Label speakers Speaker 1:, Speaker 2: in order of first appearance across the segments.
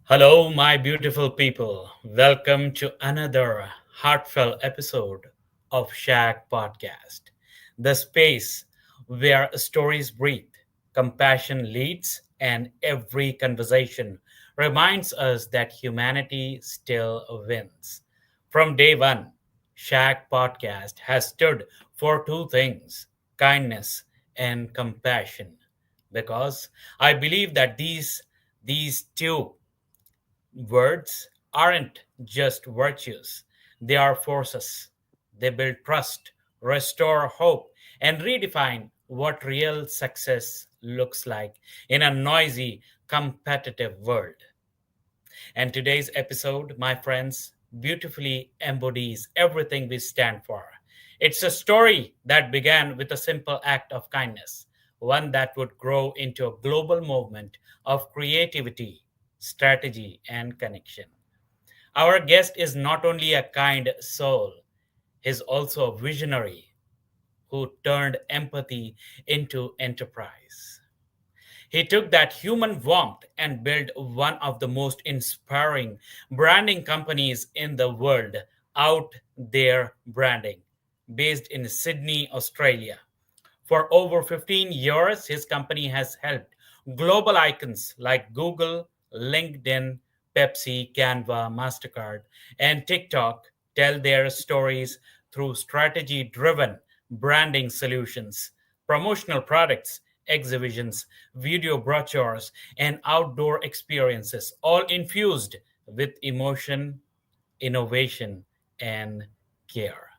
Speaker 1: Hello, my beautiful people. Welcome to another heartfelt episode of SHAQ Podcast, the space where stories breathe, compassion leads, and every conversation reminds us that humanity still wins. From day one, SHAQ Podcast has stood for two things: kindness and compassion. Because I believe that these two words aren't just virtues, they are forces. They build trust, restore hope, and redefine what real success looks like in a noisy, competitive world. And today's episode, my friends, beautifully embodies everything we stand for. It's a story that began with a simple act of kindness, one that would grow into a global movement of creativity, strategy, and connection. Our guest is not only a kind soul, he's also a visionary who turned empathy into enterprise. He took that human warmth and built one of the most inspiring branding companies in the world, Out There Branding, based in Sydney, Australia. For over 15 years, his company has helped global icons like Google, LinkedIn, Pepsi, Canva, MasterCard, and TikTok tell their stories through strategy driven branding solutions, promotional products, exhibitions, video brochures, and outdoor experiences, all infused with emotion, innovation, and care.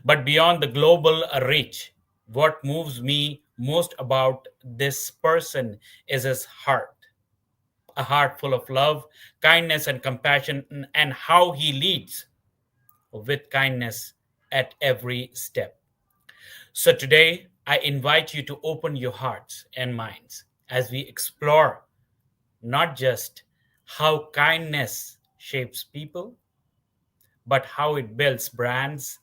Speaker 1: But beyond the global reach, what moves me most about this person is his heart, a heart full of love, kindness, and compassion, and how he leads with kindness at every step. So today, I invite you to open your hearts and minds as we explore not just how kindness shapes people, but how it builds brands,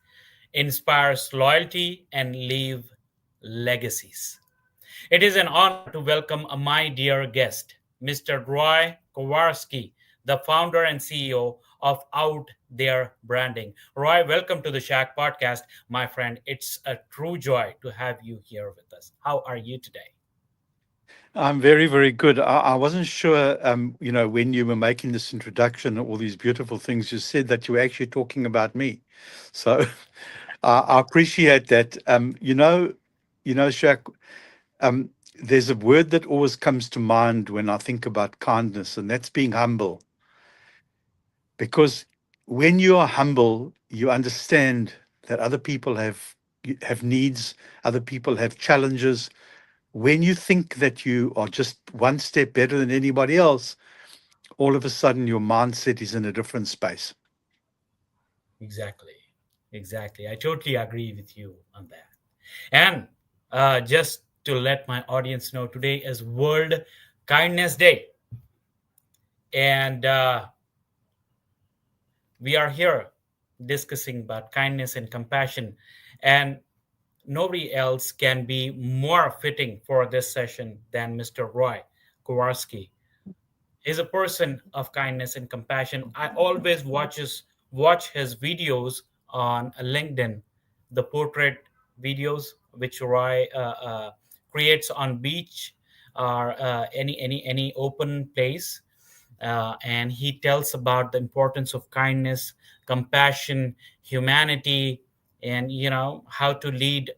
Speaker 1: inspires loyalty, and leave legacies. It is an honor to welcome my dear guest, Mr. Roy Kowarski, the founder and CEO of Out There Branding. Roy, welcome to the SHAQ podcast, my friend. It's a true joy to have you here with us. How are you today?
Speaker 2: I'm very, very good. I wasn't sure, when you were making this introduction, all these beautiful things you said that you were actually talking about me. So I appreciate that. Shaq, there's a word that always comes to mind when I think about kindness, and that's being humble. Because when you are humble, you understand that other people have needs, other people have challenges. When you think that you are just one step better than anybody else, all of a sudden your mindset is in a different space.
Speaker 1: Exactly. Exactly. I totally agree with you on that. And just to let my audience know, today is World Kindness Day. And we are here discussing about kindness and compassion. And nobody else can be more fitting for this session than Mr. Roy Kowarski. He's a person of kindness and compassion. I always watch his videos on LinkedIn, the portrait videos which Roy creates on beach or any open place, and he tells about the importance of kindness, compassion, humanity, and how to lead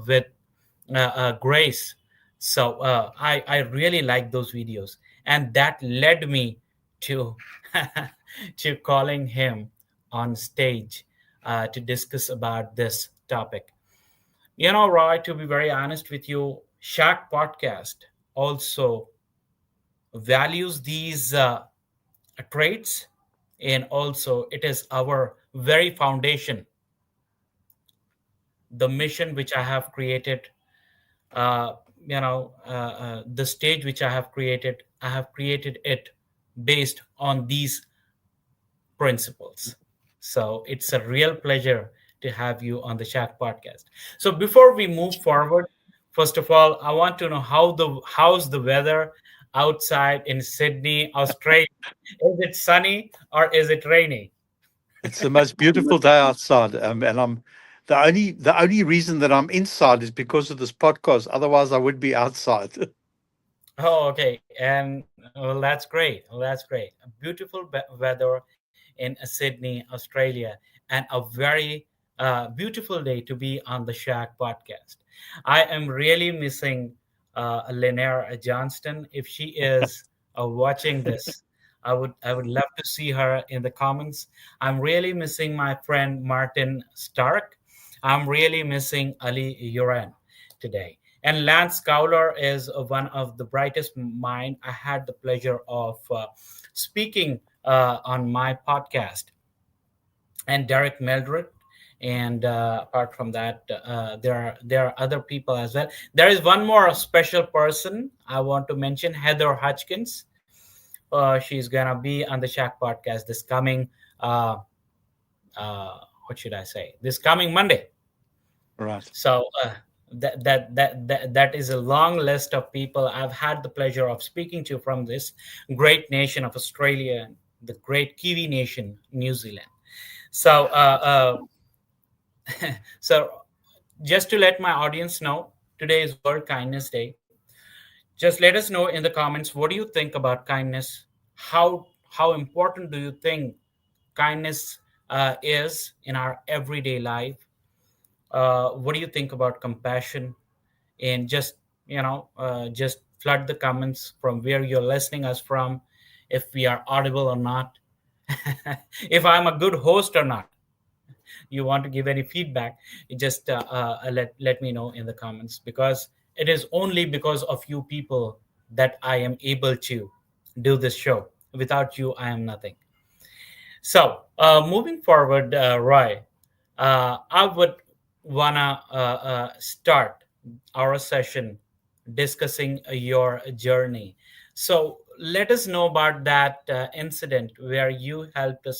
Speaker 1: with grace. So I really like those videos, and that led me to to calling him on stage to discuss about this topic. Roy, to be very honest with you, Shark Podcast also values these traits, and also it is our very foundation, the mission which I have created, uh, the stage which I have created it based on these principles. So it's a real pleasure to have you on the Shack podcast. So before we move forward, first of all, I want to know how's the weather outside in Sydney, Australia. Is it sunny or is it rainy?
Speaker 2: It's the most beautiful day outside, and I'm the only reason that I'm inside is because of this podcast. Otherwise, I would be outside.
Speaker 1: Oh, okay. And well, that's great. Well, that's great. A beautiful weather in Sydney, Australia, and a very beautiful day to be on the SHAQ podcast. I am really missing Linnea Johnston. If she is watching this, I would love to see her in the comments. I'm really missing my friend Martin Stark. I'm really missing Ali Uran today. And Lance Cowler is one of the brightest mind. I had the pleasure of speaking on my podcast, and Derek Meldred. And apart from that, there are other people as well. There is one more special person I want to mention, Heather Hutchins. She's gonna be on the SHAQ podcast this coming. Uh, what should I say? This coming Monday.
Speaker 2: Right.
Speaker 1: So that is a long list of people I've had the pleasure of speaking to from this great nation of Australia and the great Kiwi nation, New Zealand. So so just to let my audience know, today is World Kindness Day. Just let us know in the comments, what do you think about kindness? How important do you think kindness is in our everyday life? What do you think about compassion? And just flood the comments from where you're listening us from, if we are audible or not, if I'm a good host or not. You want to give any feedback, you just let me know in the comments, because it is only because of you people that I am able to do this show. Without you, I am nothing. So, moving forward, Roy, I would wanna start our session discussing your journey. So, let us know about that incident where you helped a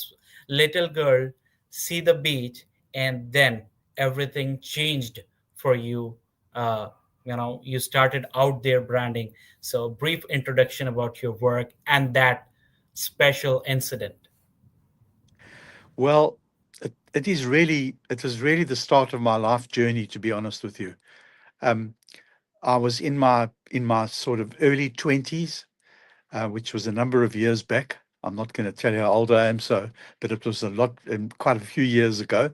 Speaker 1: little girl see the beach, and then everything changed for you. Uh, you started out there branding. So, brief introduction about your work and that special incident.
Speaker 2: Well, it was really the start of my life journey, to be honest with you. Um, I was in my sort of early 20s, which was a number of years back. I'm not going to tell you how old I am, but it was a lot, quite a few years ago.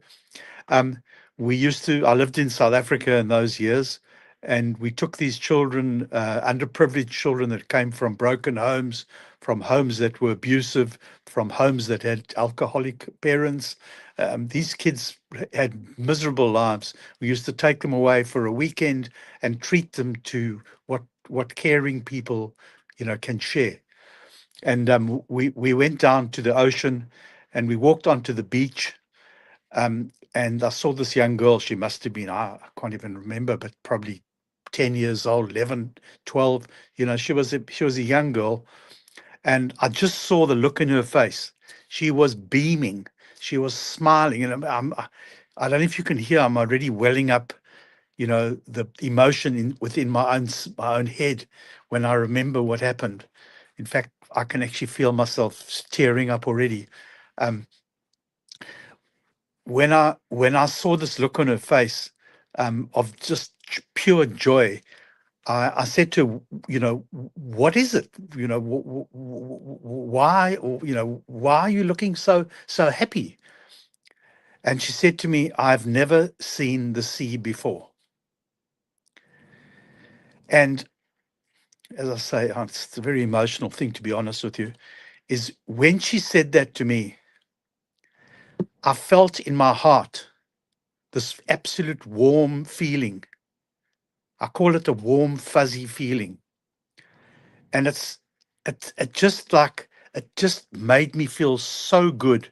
Speaker 2: Um, I lived in South Africa in those years, and we took these children, underprivileged children that came from broken homes, from homes that were abusive, from homes that had alcoholic parents. These kids had miserable lives. We used to take them away for a weekend and treat them to what caring people, can share. And we went down to the ocean, and we walked onto the beach, and I saw this young girl. She must have been, I can't even remember, but probably 10 years old, 11, 12. She was a young girl. And I just saw the look in her face. She was beaming. She was smiling. And I don't know if you can hear, I'm already welling up, the emotion within my own head when I remember what happened. In fact, I can actually feel myself tearing up already. Um, when I saw this look on her face, of just pure joy, I said to her, what is it? Why, why are you looking so happy? And she said to me, I've never seen the sea before. And as I say, it's a very emotional thing, to be honest with you, is when she said that to me, I felt in my heart this absolute warm feeling. I call it a warm, fuzzy feeling. And it just made me feel so good.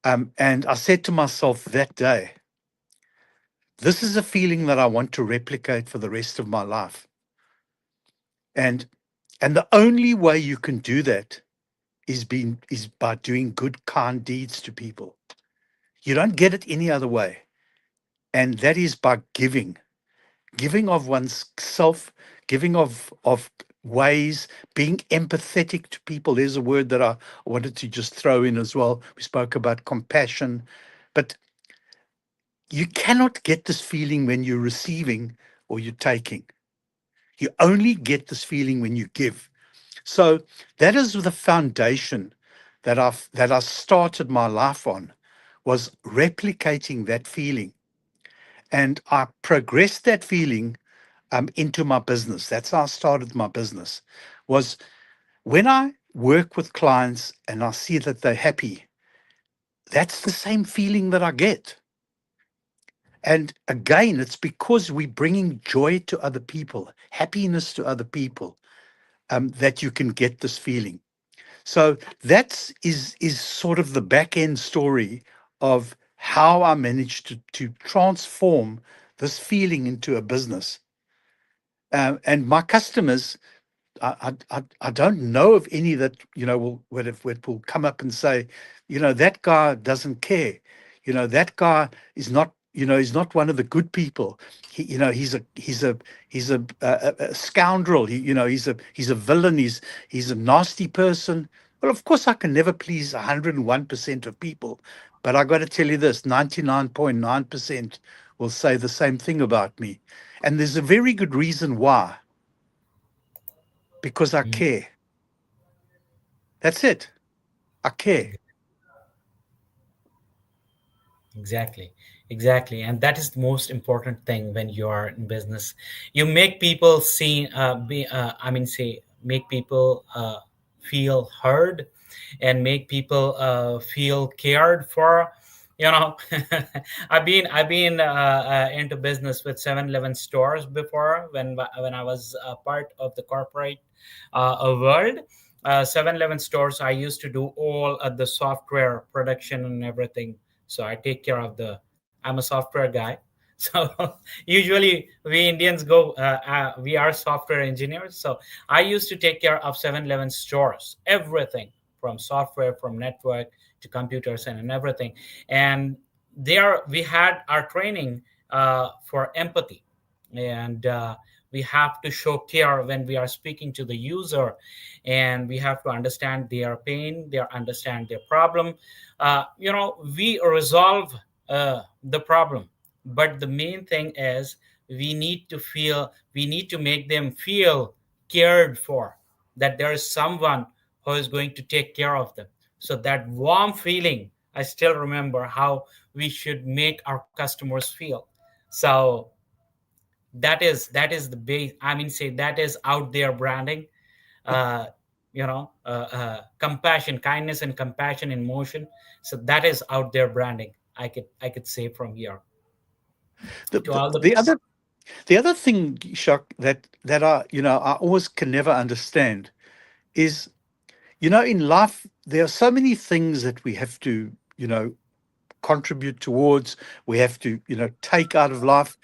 Speaker 2: And I said to myself that day, this is a feeling that I want to replicate for the rest of my life. And the only way you can do that is by doing good, kind deeds to people. You don't get it any other way. And that is by giving of one's self, giving of ways, being empathetic to people. There's a word that I wanted to just throw in as well. We spoke about compassion, but you cannot get this feeling when you're receiving or you're taking. You only get this feeling when you give. So that is the foundation that I started my life on, was replicating that feeling. And I progressed that feeling into my business. That's how I started my business. Was when I work with clients and I see that they're happy, that's the same feeling that I get. And again, it's because we're bringing joy to other people, happiness to other people, that you can get this feeling. So that is sort of the back end story of how I managed to transform this feeling into a business. And my customers, I don't know of any that will come up and say, that guy doesn't care. That guy is not, he's not one of the good people. He's a scoundrel. He's a villain. He's a nasty person. Well, of course, I can never please 101% of people, but I got to tell you this: 99.9% will say the same thing about me, and there's a very good reason why. Because I
Speaker 1: Mhm.
Speaker 2: care. That's it. I care.
Speaker 1: Exactly, exactly, and that is the most important thing when you are in business. You make people see, I mean, say, make people feel heard, and make people feel cared for. You know, I've been into business with 7-Eleven stores before when I was a part of the corporate world. 7-Eleven stores, I used to do all the software production and everything, so I take care of the, I'm a software guy. So usually we Indians we are software engineers. So I used to take care of 7-Eleven stores, everything from software, from network to computers and everything. And there we had our training for empathy, and we have to show care when we are speaking to the user, and we have to understand their pain, their understand their problem. We resolve the problem, but the main thing is we need to make them feel cared for, that there is someone who is going to take care of them. So that warm feeling, I still remember how we should make our customers feel. So that is the base, I mean, say, that is out there branding. uh, Compassion, kindness and compassion in motion. So that is out there branding, I could say from here
Speaker 2: The,
Speaker 1: to
Speaker 2: the,
Speaker 1: all the
Speaker 2: the
Speaker 1: people.
Speaker 2: other the other thing, Shock, that I always can never understand is, in life there are so many things that we have to, contribute towards. We have to, take out of life,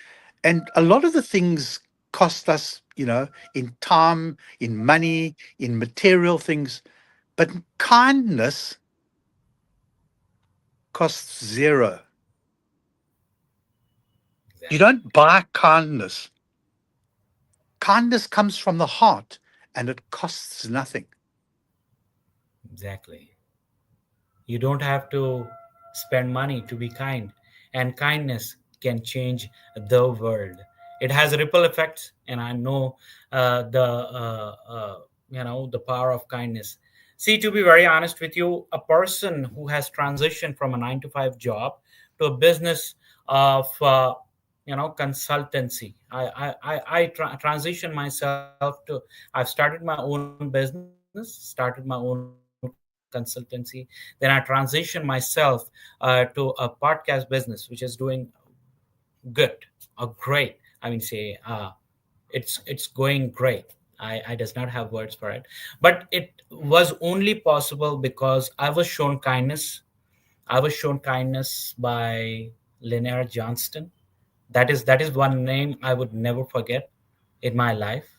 Speaker 2: and a lot of the things cost us, in time, in money, in material things. But kindness costs zero. You
Speaker 1: Exactly,
Speaker 2: don't buy kindness. Kindness comes from the heart and it costs nothing.
Speaker 1: exactly. You don't have to spend money to be kind, and kindness can change the world. It has ripple effects, and I know the power of kindness. See, to be very honest with you, a person who has transitioned from a 9 to 5 job to a business of consultancy. I transitioned myself to. I've started my own business, started my own consultancy. Then I transitioned myself to a podcast business, which is doing good or great. I mean, say, it's going great. I does not have words for it, but it was only possible because I was shown kindness. I was shown kindness by Linnea Johnston. That is one name I would never forget in my life.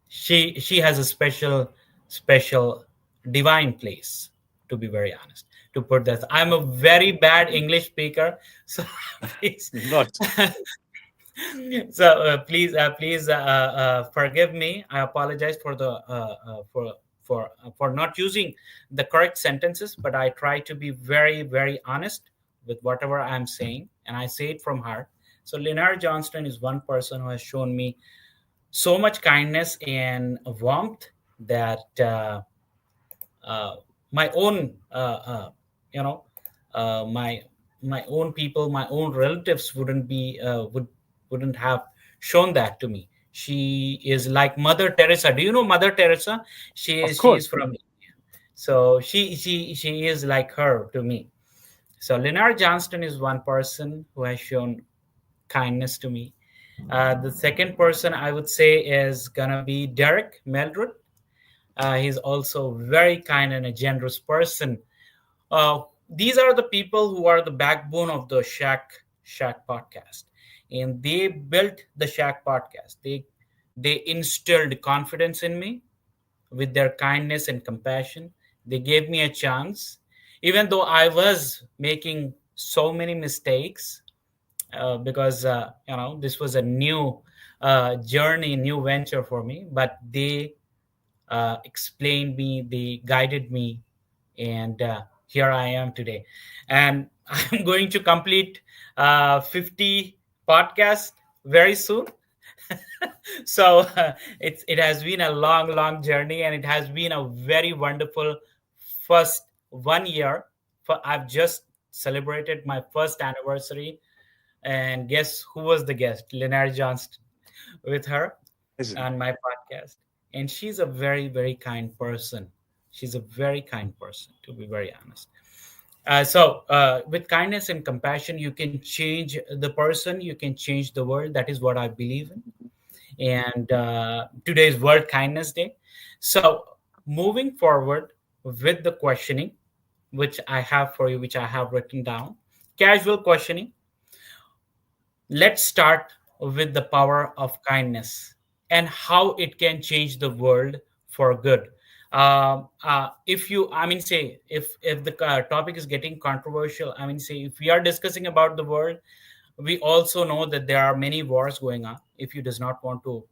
Speaker 1: She has a special divine place, to be very honest. To put that, I'm a very bad English speaker, so please.
Speaker 2: Not.
Speaker 1: So please forgive me. I apologize for the for not using the correct sentences, but I try to be very very honest with whatever I'm saying, and I say it from heart. So Leonard Johnston is one person who has shown me so much kindness and warmth that uh, my own you know my own people, my own relatives wouldn't have shown that to me. She is like Mother Teresa. Do you know Mother Teresa?
Speaker 2: Of
Speaker 1: She
Speaker 2: course.
Speaker 1: is from India. So she is like her to me. So Leonard Johnston is one person who has shown kindness to me. The second person I would say is gonna be Derek Meldred. He's also very kind and a generous person. These are the people who are the backbone of the SHAQ podcast, and they built the SHAQ podcast. They instilled confidence in me with their kindness and compassion. They gave me a chance, even though I was making so many mistakes, because this was a new journey, new venture for me. But they explained me, they guided me, and here I am today. And I'm going to complete 50 podcasts very soon. So it has been a long, long journey, and it has been a very wonderful first 1 year. I've just celebrated my first anniversary, and guess who was the guest? Leonard Johnston with her
Speaker 2: Amazing.
Speaker 1: on my podcast. And she's a very, very kind person. She's a very kind person, to be very honest. With kindness and compassion, you can change the person, you can change the world. That is what I believe in. And today is World Kindness Day. So, moving forward with the questioning, which I have for you, which I have written down, casual questioning. Let's start with the power of kindness and how it can change the world for good. If you, I mean, say, if the topic is getting controversial, I mean, say, if we are discussing about the world, we also know that there are many wars going on. If you does not want to,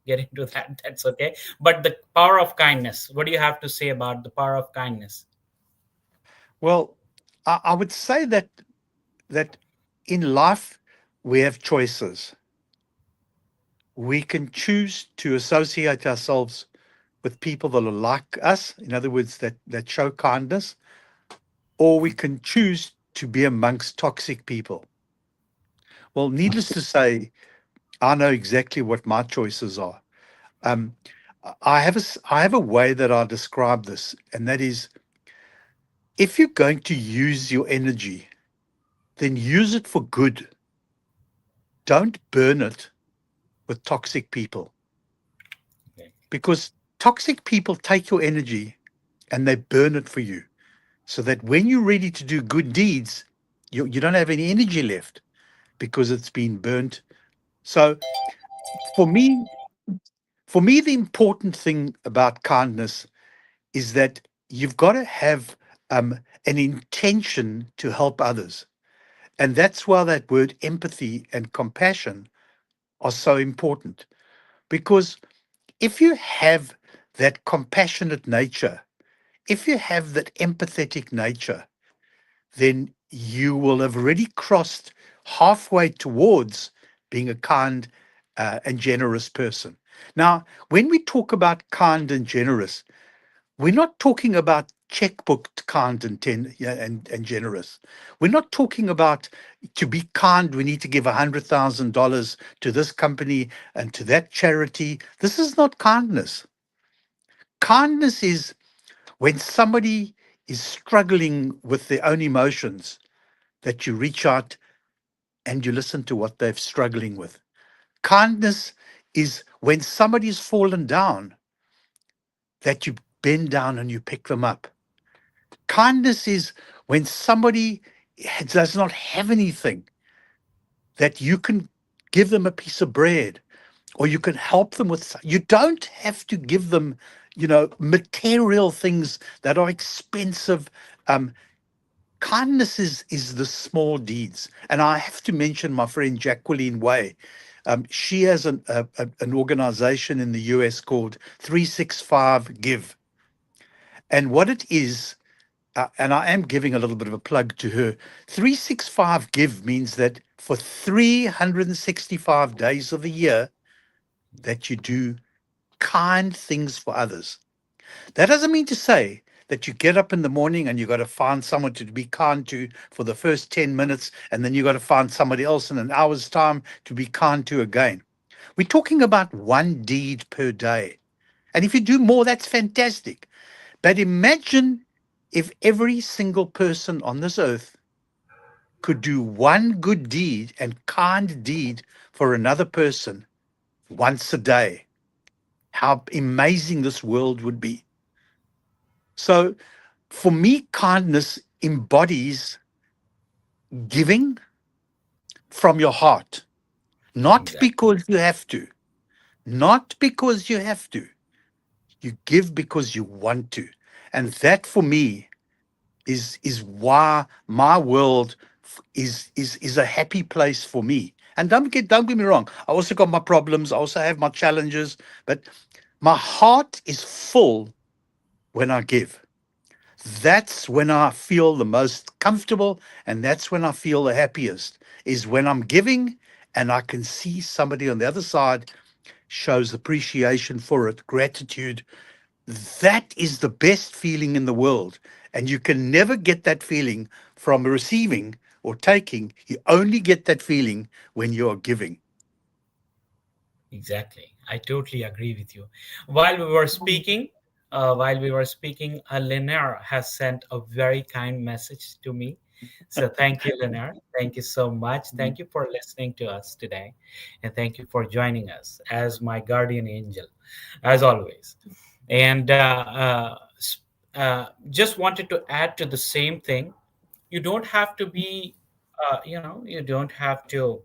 Speaker 1: get into that, that's okay. But the power of kindness. What do you have to say about the power of kindness?
Speaker 2: Well, I would say that in life we have choices. We can choose to associate ourselves with people that are like us, in other words, that show kindness, or we can choose to be amongst toxic people. Well, needless to say, I know exactly what my choices are. Um, I have a way that I describe this, and that is, if you're going to use your energy, then use it for good. Don't burn it with toxic people,
Speaker 1: Okay.
Speaker 2: because toxic people take your energy and they burn it for you, so that when you're ready to do good deeds, you don't have any energy left because it's been burnt. So for me, the important thing about kindness is that you've got to have an intention to help others. And that's why that word empathy and compassion are so important. Because if you have that compassionate nature, if you have that empathetic nature, then you will have already crossed halfway towards being a kind and generous person. Now, when we talk about kind and generous, we're not talking about checkbook kind yeah, and generous. We're not talking about, to be kind, we need to give $100,000 to this company and to that charity. This is not kindness. Kindness is when somebody is struggling with their own emotions, that you reach out and you listen to what they're struggling with. Kindness is when somebody's fallen down, that you bend down and you pick them up. Kindness is when somebody does not have anything, that you can give them a piece of bread, or you can help them with. You don't have to give them, material things that are expensive. Um, Kindness is the small deeds. And I have to mention my friend Jacqueline Way. She has an organization in the US called 365 Give. And what it is, and I am giving a little bit of a plug to her, 365 Give means that for 365 days of the year, that you do kind things for others. That doesn't mean to say that you get up in the morning and you got to find someone to be kind to for the first 10 minutes, and then you got to find somebody else in an hour's time to be kind to again. We're talking about one deed per day. And if you do more, that's fantastic. But imagine if every single person on this earth could do one good deed and kind deed for another person once a day. How amazing this world would be. So, for me, kindness embodies giving from your heart, not
Speaker 1: Exactly.
Speaker 2: because you have to, not because you have to. You give because you want to. And that for me is why my world is a happy place for me. And don't get me wrong. I also got my problems. I also have my challenges, but my heart is full when I give. That's when I feel the most comfortable, and that's when I feel the happiest, is when I'm giving and I can see somebody on the other side shows appreciation for it, gratitude. That is the best feeling in the world. And you can never get that feeling from receiving or taking. You only get that feeling when you are giving.
Speaker 1: Exactly. I totally agree with you. While we were speaking, Linnea has sent a very kind message to me. So thank you, Linnea. Thank you so much. Thank you for listening to us today. And thank you for joining us as my guardian angel, as always. And just wanted to add to the same thing. You don't have to be, you don't have to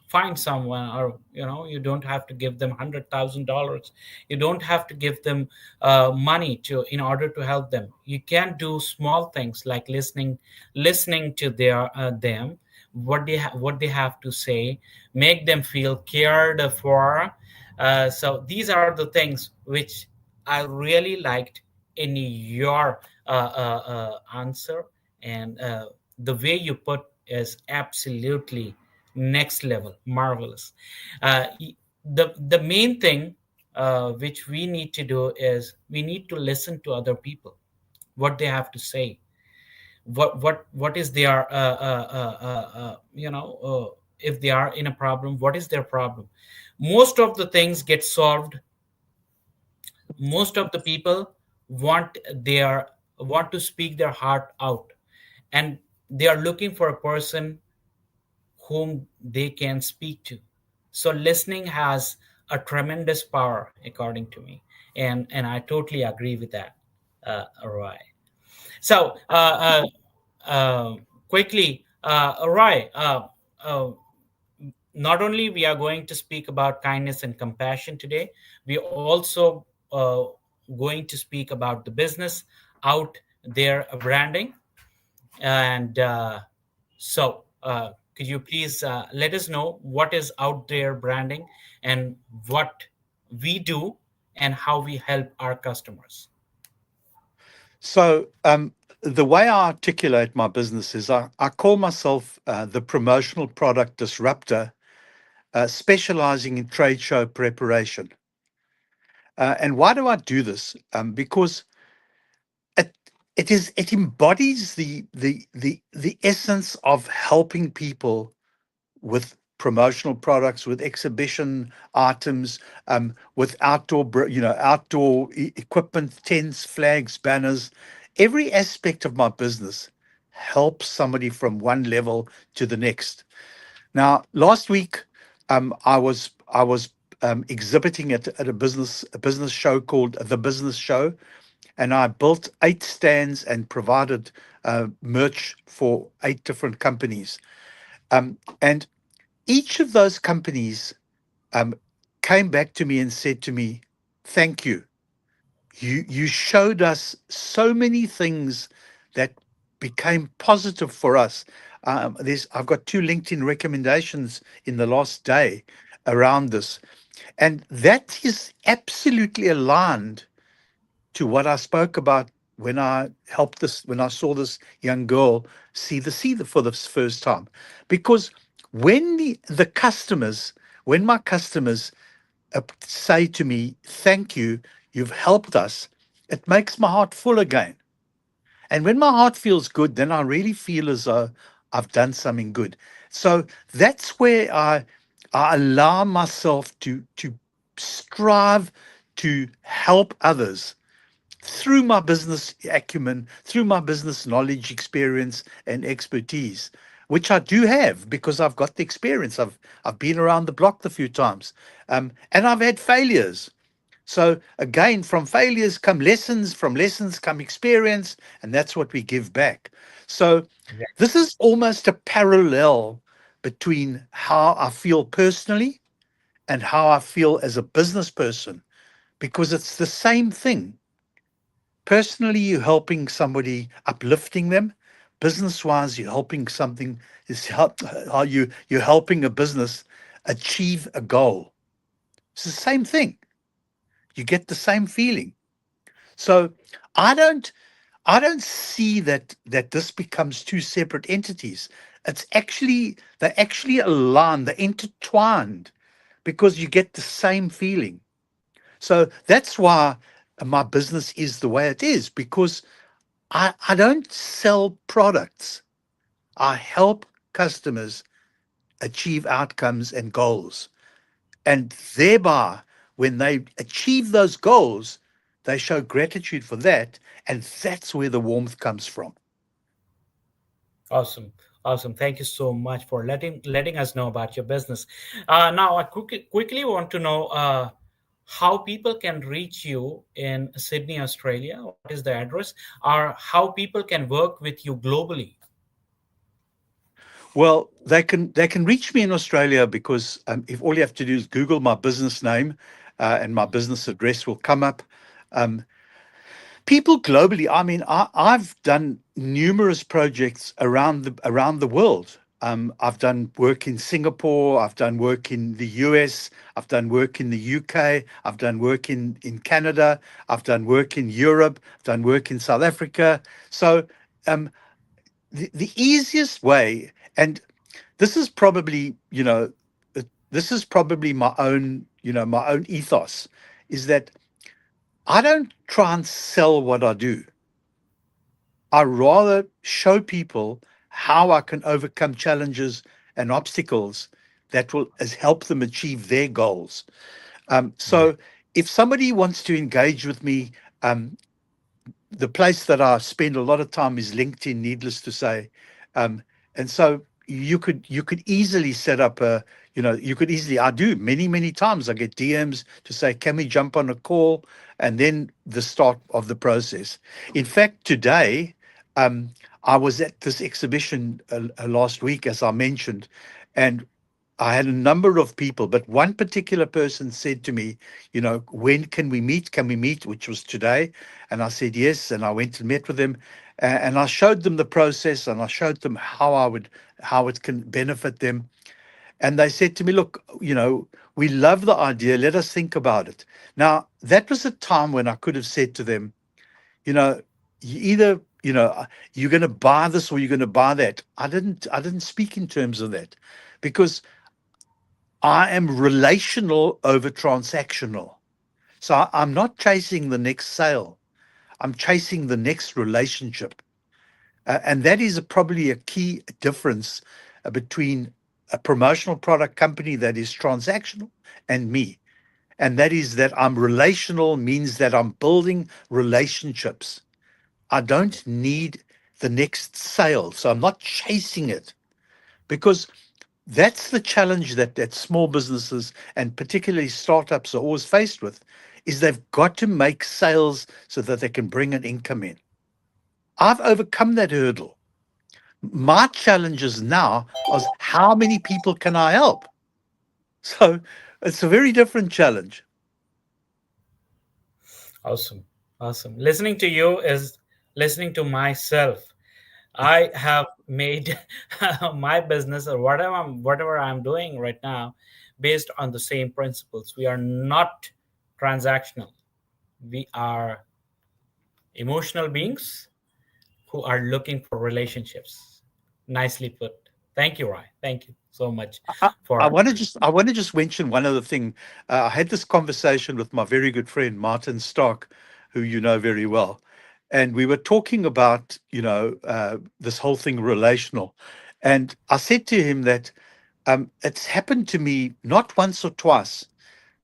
Speaker 1: find someone, or you don't have to give them $100,000. You don't have to give them money to in order to help them. You can do small things like listening to them, what they have to say, make them feel cared for. So these are the things which I really liked in your answer. And the way you put is absolutely next level, marvelous. The main thing which we need to do is we need to listen to other people, what they have to say, what is their if they are in a problem, what is their problem. Most of the things get solved. Most of the people want to speak their heart out, and they are looking for a person whom they can speak to. So listening has a tremendous power, according to me, and I totally agree with that, Roy. So quickly, Roy, not only we are going to speak about kindness and compassion today, we also going to speak about the business out there, branding. And could you please let us know what is out there branding, and what we do, and how we help our customers?
Speaker 2: So, the way I articulate my business is I call myself the promotional product disruptor, specializing in trade show preparation. And why do I do this? Because it it embodies the essence of helping people with promotional products, with exhibition items, with outdoor equipment, tents, flags, banners. Every aspect of my business helps somebody from one level to the next. Now, last week, I was exhibiting at a business show called the Business Show, and I built 8 stands and provided merch for 8 different companies. And each of those companies um, came back to me and said to me, "Thank you. You showed us so many things that became positive for us. I've got two LinkedIn recommendations in the last day around this, and that is absolutely aligned to what I spoke about when I saw this young girl see the sea for the first time. Because when the customers, when my customers say to me, "Thank you, you've helped us," it makes my heart full again. And when my heart feels good, then I really feel as though I've done something good. So that's where I allow myself to strive to help others through my business acumen, through my business knowledge, experience, and expertise, which I do have because I've got the experience. I've been around the block a few times, and I've had failures. So again, from failures come lessons, from lessons come experience, and that's what we give back. So
Speaker 1: Yeah.
Speaker 2: this is almost a parallel between how I feel personally and how I feel as a business person, because it's the same thing. Personally, you're helping somebody, uplifting them. Business wise, you're helping something, is help, how you're helping a business achieve a goal. It's the same thing. You get the same feeling. So I don't I don't see that this becomes two separate entities. It's actually they actually align, they're intertwined because you get the same feeling. So that's why my business is the way it is, because I don't sell products. I help customers achieve outcomes and goals. And thereby, when they achieve those goals, they show gratitude for that. And that's where the warmth comes from.
Speaker 1: Awesome. Awesome. Thank you so much for letting us know about your business. Now, I quickly want to know how people can reach you in Sydney, Australia. What is the address? Or how people can work with you globally?
Speaker 2: Well, they can reach me in Australia because if all you have to do is Google my business name, and my business address will come up. Um, People globally, I mean, I've done numerous projects around the world. I've done work in Singapore, I've done work in the US, I've done work in the UK, I've done work in Canada, I've done work in Europe, I've done work in South Africa. So um, the easiest way, and this is probably, this is probably my own, my own ethos, is that I don't try and sell what I do. I rather show people how I can overcome challenges and obstacles that will help them achieve their goals.
Speaker 1: Yeah.
Speaker 2: So if somebody wants to engage with me, um, the place that I spend a lot of time is LinkedIn, needless to say. Um, and so you could easily set up you could easily, I do many times, I get DMs to say, can we jump on a call? And then the start of the process. In fact, today, um, I was at this exhibition last week, as I mentioned, and I had a number of people, but one particular person said to me, when can we meet? Can we meet? Which was today. And I said yes. And I went and met with them, and I showed them the process, and I showed them how it can benefit them. And they said to me, look, we love the idea. Let us think about it. Now, that was a time when I could have said to them, you know, you either, you're going to buy this or you're going to buy that. I didn't speak in terms of that, because I am relational over transactional. So I'm not chasing the next sale. I'm chasing the next relationship. And that is probably a key difference between a promotional product company that is transactional and me. And that is that I'm relational, means that I'm building relationships. I don't need the next sale. So I'm not chasing it, because that's the challenge that small businesses and particularly startups are always faced with, is they've got to make sales so that they can bring an income in. I've overcome that hurdle. My challenges now is how many people can I help? So it's a very different challenge.
Speaker 1: Awesome. Awesome. Listening to you is listening to myself. I have made my business or whatever I'm doing right now based on the same principles. We are not transactional. We are emotional beings who are looking for relationships. Nicely put. Thank you, Roy. Thank you so much
Speaker 2: I, I
Speaker 1: for.
Speaker 2: want to just I want to just mention one other thing. I had this conversation with my very good friend Martin Stark, who you know very well, and we were talking about this whole thing relational, and I said to him that it's happened to me not once or twice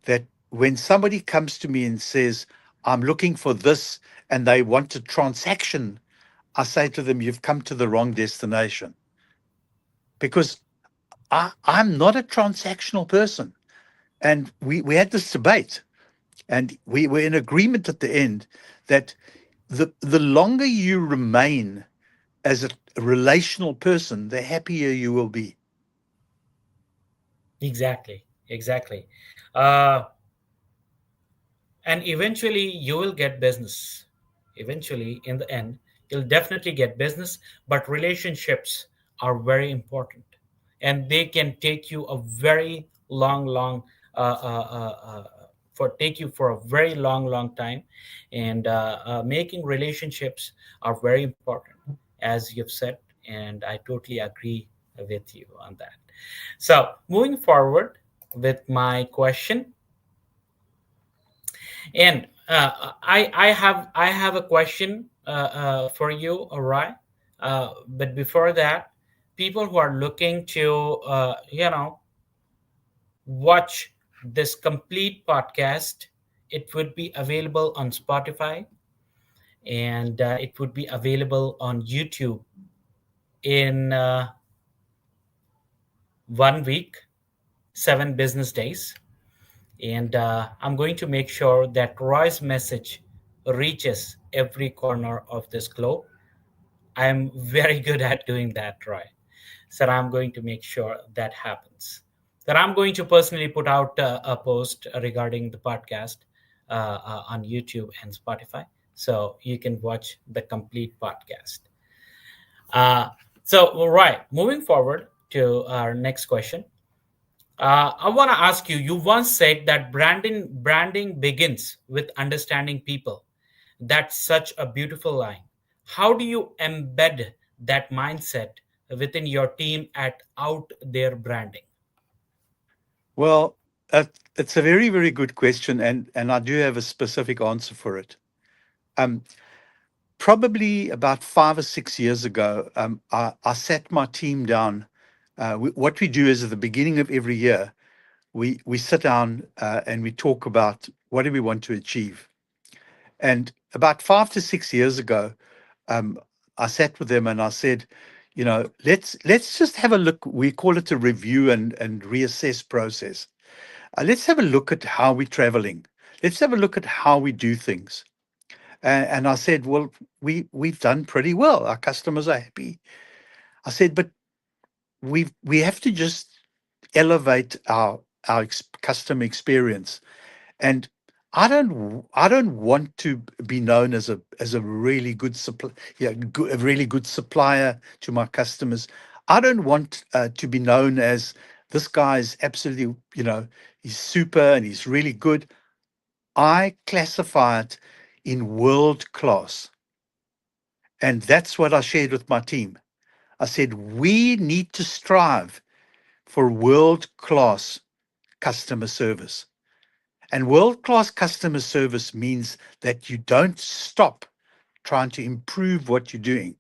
Speaker 2: that when somebody comes to me and says I'm looking for this and they want a transaction, I say to them, you've come to the wrong destination because I'm not a transactional person. And we had this debate, and we were in agreement at the end that the longer you remain as a relational person, the happier you will be.
Speaker 1: Exactly, exactly. Uh, and eventually you will get business. Eventually, in the end, you'll definitely get business, but relationships are very important, and they can take you a very long uh, uh, uh, uh, for take you for a very long time. And making relationships are very important, as you've said, and I totally agree with you on that. So moving forward with my question, and I have a question for you, Arai. But before that, people who are looking to watch this complete podcast, it would be available on Spotify, and it would be available on YouTube in 1 week, 7 business days. And I'm going to make sure that Roy's message reaches every corner of this globe. I'm very good at doing that, Roy. So I'm going to make sure that happens. That I'm going to personally put out a post regarding the podcast on YouTube and Spotify, so you can watch the complete podcast. Uh, so, right, moving forward to our next question. I want to ask you. You once said that branding begins with understanding people. That's such a beautiful line. How do you embed that mindset within your team at out their branding?
Speaker 2: Well, it's a very, very good question, and I do have a specific answer for it. Um, Probably about 5 or 6 years ago, I sat my team down. What we do is at the beginning of every year, we sit down and we talk about what do we want to achieve. And about 5 to 6 years ago, um, I sat with them and I said, let's just have a look. We call it a review and reassess process. Let's have a look at how we're traveling. Let's have a look at how we do things. And I said, well, we've done pretty well. Our customers are happy. I said, but we have to just elevate our customer experience. And I don't want to be known as a really good a really good supplier to my customers. I don't want to be known as this guy is absolutely, he's super and he's really good. I classify it in world class. And that's what I shared with my team. I said, we need to strive for world class customer service. And world class customer service means that you don't stop trying to improve what you're doing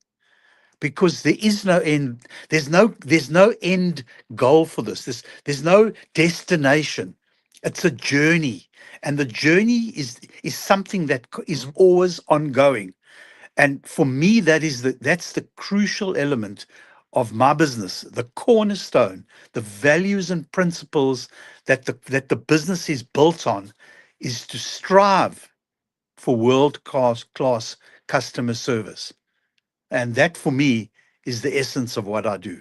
Speaker 2: because there is no end. There's no end goal for this. There's no destination. It's a journey. And the journey is something that is always ongoing. And for me, that's the crucial element of my business, the cornerstone, the values and principles that the business is built on, is to strive for world class customer service. And that for me is the essence of what I do.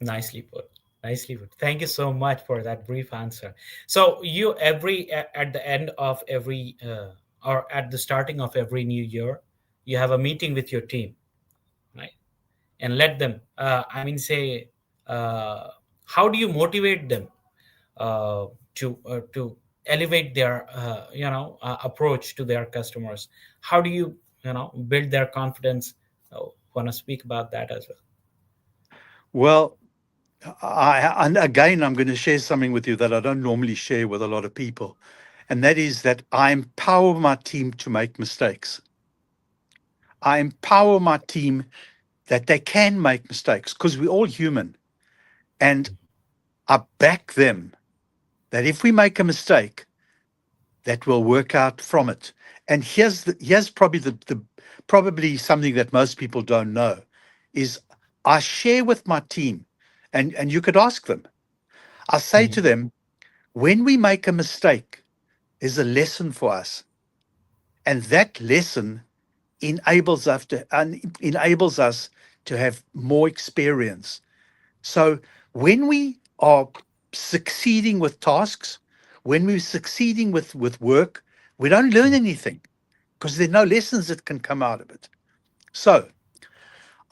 Speaker 1: Nicely put. Nicely put. Thank you so much for that brief answer. So you at the end of every or at the starting of every new year, you have a meeting with your team, right? And let them, say, uh, how do you motivate them uh, to elevate their approach to their customers? How do you build their confidence? Want to speak about that as well?
Speaker 2: Well, and again, I'm going to share something with you that I don't normally share with a lot of people. And that is that I empower my team to make mistakes. I empower my team that they can make mistakes because we're all human. And I back them that if we make a mistake, that will work out from it. And here's probably the probably something that most people don't know is I share with my team, and you could ask them. I say to
Speaker 1: Mhm.
Speaker 2: them, when we make a mistake, is a lesson for us, and that lesson enables us to have more experience. So when we are succeeding with tasks, when we're succeeding with work, we don't learn anything because there are no lessons that can come out of it. So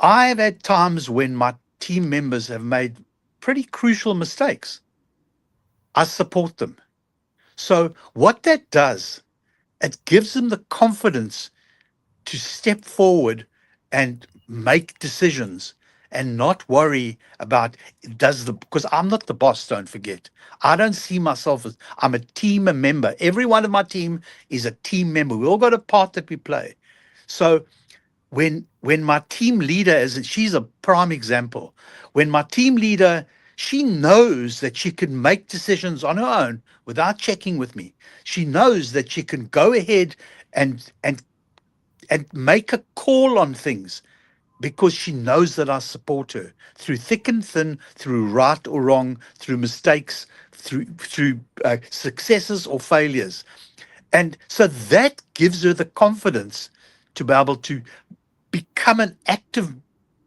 Speaker 2: I've had times when my team members have made pretty crucial mistakes. I support them. So what that does, it gives them the confidence to step forward and make decisions and not worry about does the because I'm not the boss, don't forget. I don't see myself as I'm a team member. Every one of my team is a team member. We all got a part that we play. So when my team leader is she's a prime example. When my team leader she knows that she can make decisions on her own without checking with me. She knows that she can go ahead and and make a call on things because she knows that I support her through thick and thin, through right or wrong, through mistakes, through successes or failures. And so that gives her the confidence to be able to become an active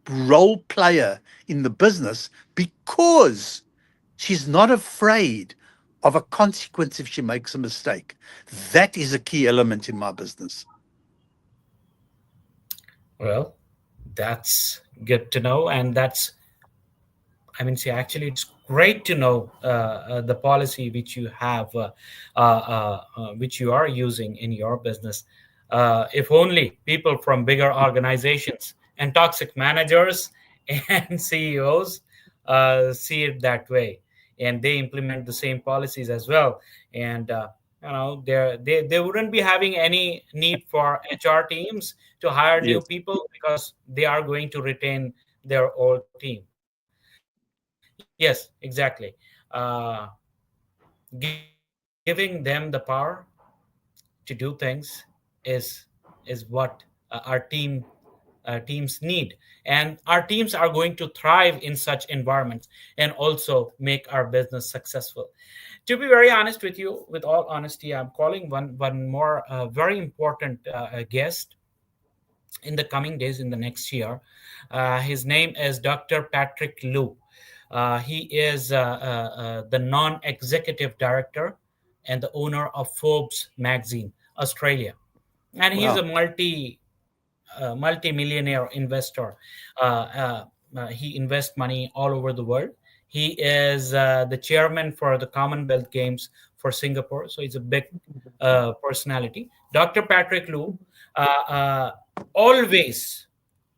Speaker 2: role player in the business because she's not afraid of a consequence if she makes a mistake. That is a key element in my business.
Speaker 1: Well, that's good to know, and that's, actually, it's great to know the policy which you have, which you are using in your business. If only people from bigger organizations and toxic managers and CEOs see it that way, and they implement the same policies as well, and they wouldn't be having any need for HR teams to hire new
Speaker 2: Yes.
Speaker 1: people because they are going to retain their old team. Yes, exactly. uh, Giving them the power to do things is what our teams need, and our teams are going to thrive in such environments and also make our business successful. To be very honest with you, with all honesty, I'm calling one more very important guest in the coming days, in the next year. His name is Dr. Patrick Liu. He is the non-executive director and the owner of Forbes magazine, Australia, and he's a
Speaker 2: Wow.
Speaker 1: multi-millionaire investor. He invests money all over the world. He is the chairman for the Commonwealth Games for Singapore, so he's a big personality. Dr. Patrick Liu, uh, uh, always,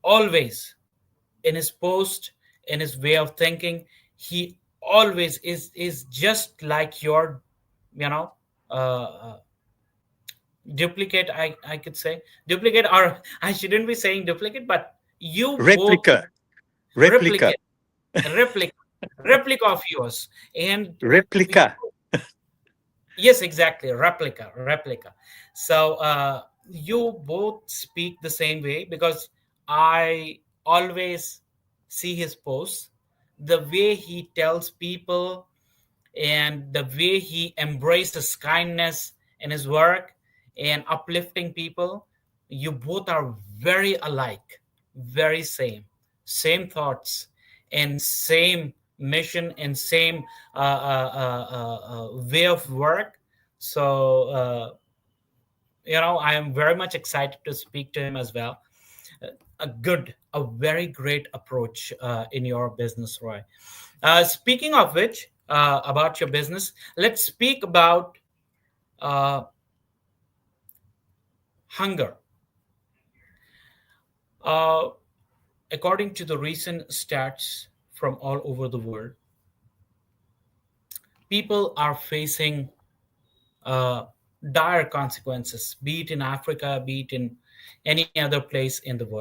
Speaker 1: always in his post, in his way of thinking, he always is just like your, you know, duplicate. I could say duplicate, or I shouldn't be saying duplicate, but you both
Speaker 2: Replica, replica,
Speaker 1: replicate, replica, replica of yours, and you,
Speaker 2: replica.
Speaker 1: yes, exactly, replica. So you both speak the same way because I always see his posts, the way he tells people and the way he embraces kindness in his work and uplifting people. You both are very alike, very same thoughts and same mission and same way of work. So I am very much excited to speak to him as well. A very great approach in your business, Roy. Speaking of which, about your business, let's speak about uh, hunger. Uh, According to the recent stats from all over the world, people are facing uh, dire consequences, be it in Africa, be it in any other place in the world.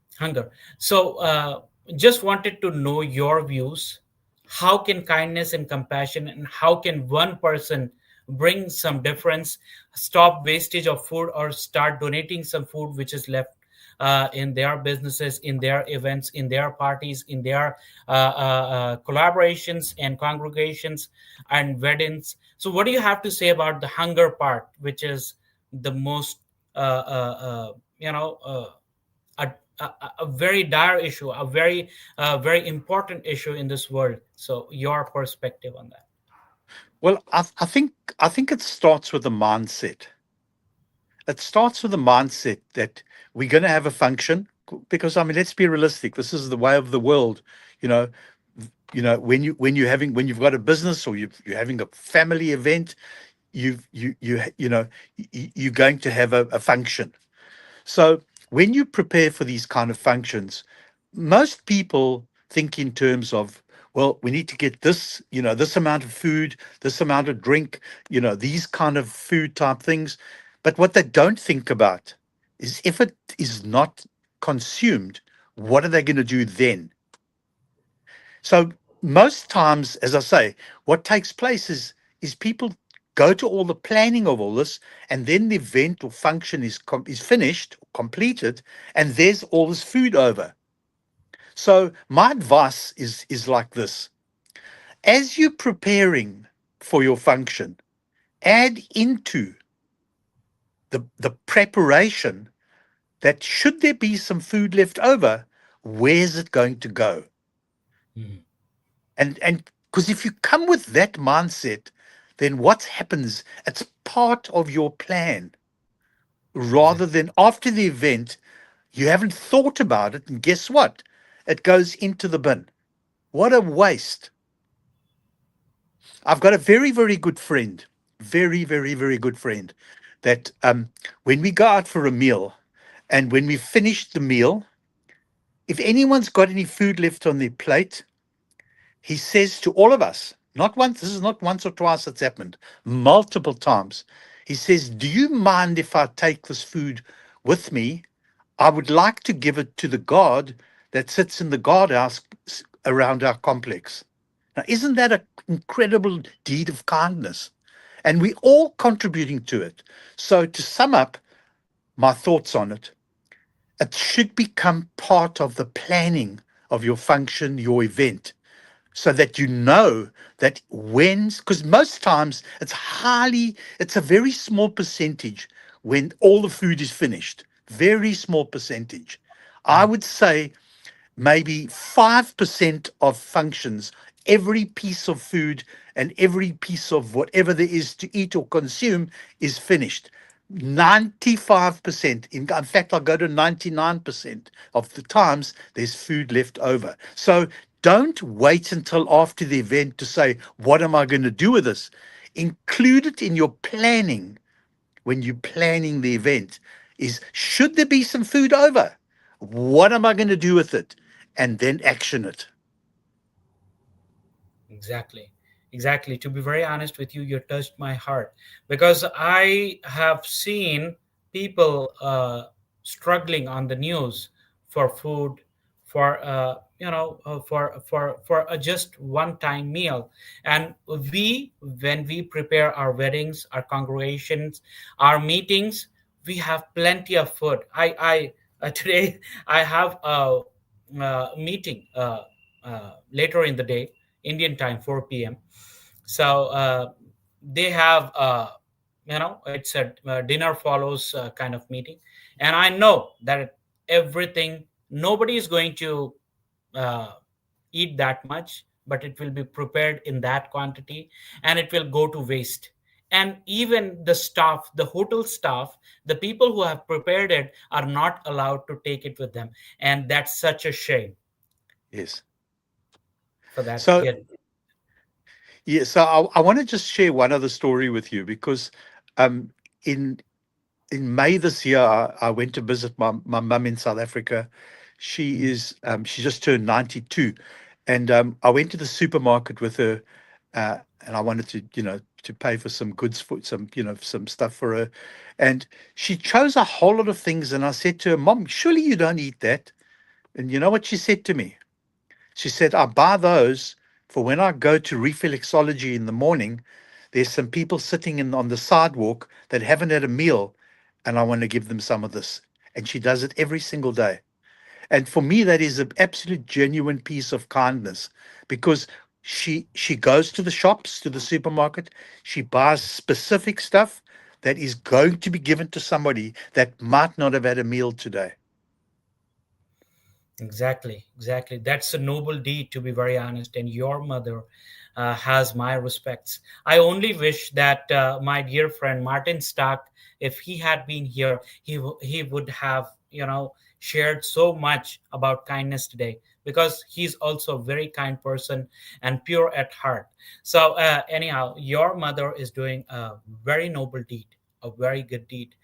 Speaker 1: Hunger. So, just wanted to know your views. How can kindness and compassion, and how can one person bring some difference, stop wastage of food, or start donating some food which is left in their businesses, in their events, in their parties, in their collaborations and congregations and weddings? So, what do you have to say about the hunger part, which is the most, uh, uh, uh, you know, uh, a, a very dire issue, a very important issue in this world. So your perspective on that.
Speaker 2: Well, I think it starts with the mindset. It starts with the mindset that we're going to have a function, because I mean, let's be realistic. This is the way of the world. You know, when you've got a business, or you're having a family event, you're going to have a function. So when you prepare for these kind of functions, most people think in terms of, well, we need to get this, this amount of food, this amount of drink, these kind of food type things. But what they don't think about is, if it is not consumed, what are they going to do then? So most times, as I say, what takes place is people go to all the planning of all this, and then the event or function is finished, completed, and there's all this food over. So my advice is like this: as you're preparing for your function, add into the preparation that, should there be some food left over, where's it going to go?
Speaker 1: Mhm.
Speaker 2: And because if you come with that mindset, then what happens, it's part of your plan, rather
Speaker 1: Exactly.
Speaker 2: than after the event you haven't thought about it, and guess what, it goes into the bin. What a waste. I've got a very, very good friend, very, very, very good friend, that when we go out for a meal, and when we finish the meal, if anyone's got any food left on their plate, he says to all of us, not once, this is not once or twice it's happened, multiple times. He says, do you mind if I take this food with me? I would like to give it to the guard that sits in the guardhouse around our complex. Now, isn't that an incredible deed of kindness? And we all contributing to it. So, to sum up my thoughts on it, it should become part of the planning of your function, your event, so that you know that when, because most times it's a very small percentage when all the food is finished, very small percentage. I
Speaker 1: Mhm.
Speaker 2: would say maybe 5% of functions, every piece of food and every piece of whatever there is to eat or consume is finished. 95%, in fact, I'll go to 99% of the times there's food left over. So don't wait until after the event to say, what am I going to do with this? Include it in your planning when you're planning the event. Is, should there be some food over? What am I going to do with it? And then action it.
Speaker 1: Exactly. Exactly. To be very honest with you, you touched my heart, because I have seen people struggling on the news for food, for for a just one-time meal. And we, when we prepare our weddings, our congregations, our meetings, we have plenty of food. I Today I have a meeting later in the day, Indian time, 4 p.m. So they have, it's a dinner follows kind of meeting. And I know that everything, nobody is going to uh, eat that much, but it will be prepared in that quantity, and it will go to waste. And even the staff, the hotel staff, the people who have prepared it are not allowed to take it with them. And that's such a shame
Speaker 2: Yes.
Speaker 1: for that
Speaker 2: So
Speaker 1: kid.
Speaker 2: yeah, so I want to just share one other story with you because um, in May this year, I went to visit my mum in South Africa. She just turned 92, and I went to the supermarket with her, and I wanted to to pay for some goods, for some some stuff for her, and she chose a whole lot of things, and I said to her, "Mom, surely you don't eat that?" And you know what she said to me? She said, "I buy those for when I go to reflexology in the morning. There's some people sitting on the sidewalk that haven't had a meal, and I want to give them some of this." And she does it every single day. And for me, that is an absolute genuine piece of kindness because she goes to the shops, to the supermarket, she buys specific stuff that is going to be given to somebody that might not have had a meal today.
Speaker 1: Exactly, exactly. That's a noble deed, to be very honest. And your mother has my respects. I only wish that my dear friend Martin Stark, if he had been here, he would have, shared so much about kindness today, because he's also a very kind person and pure at heart. So, anyhow, your mother is doing a very noble deed, a very good deed,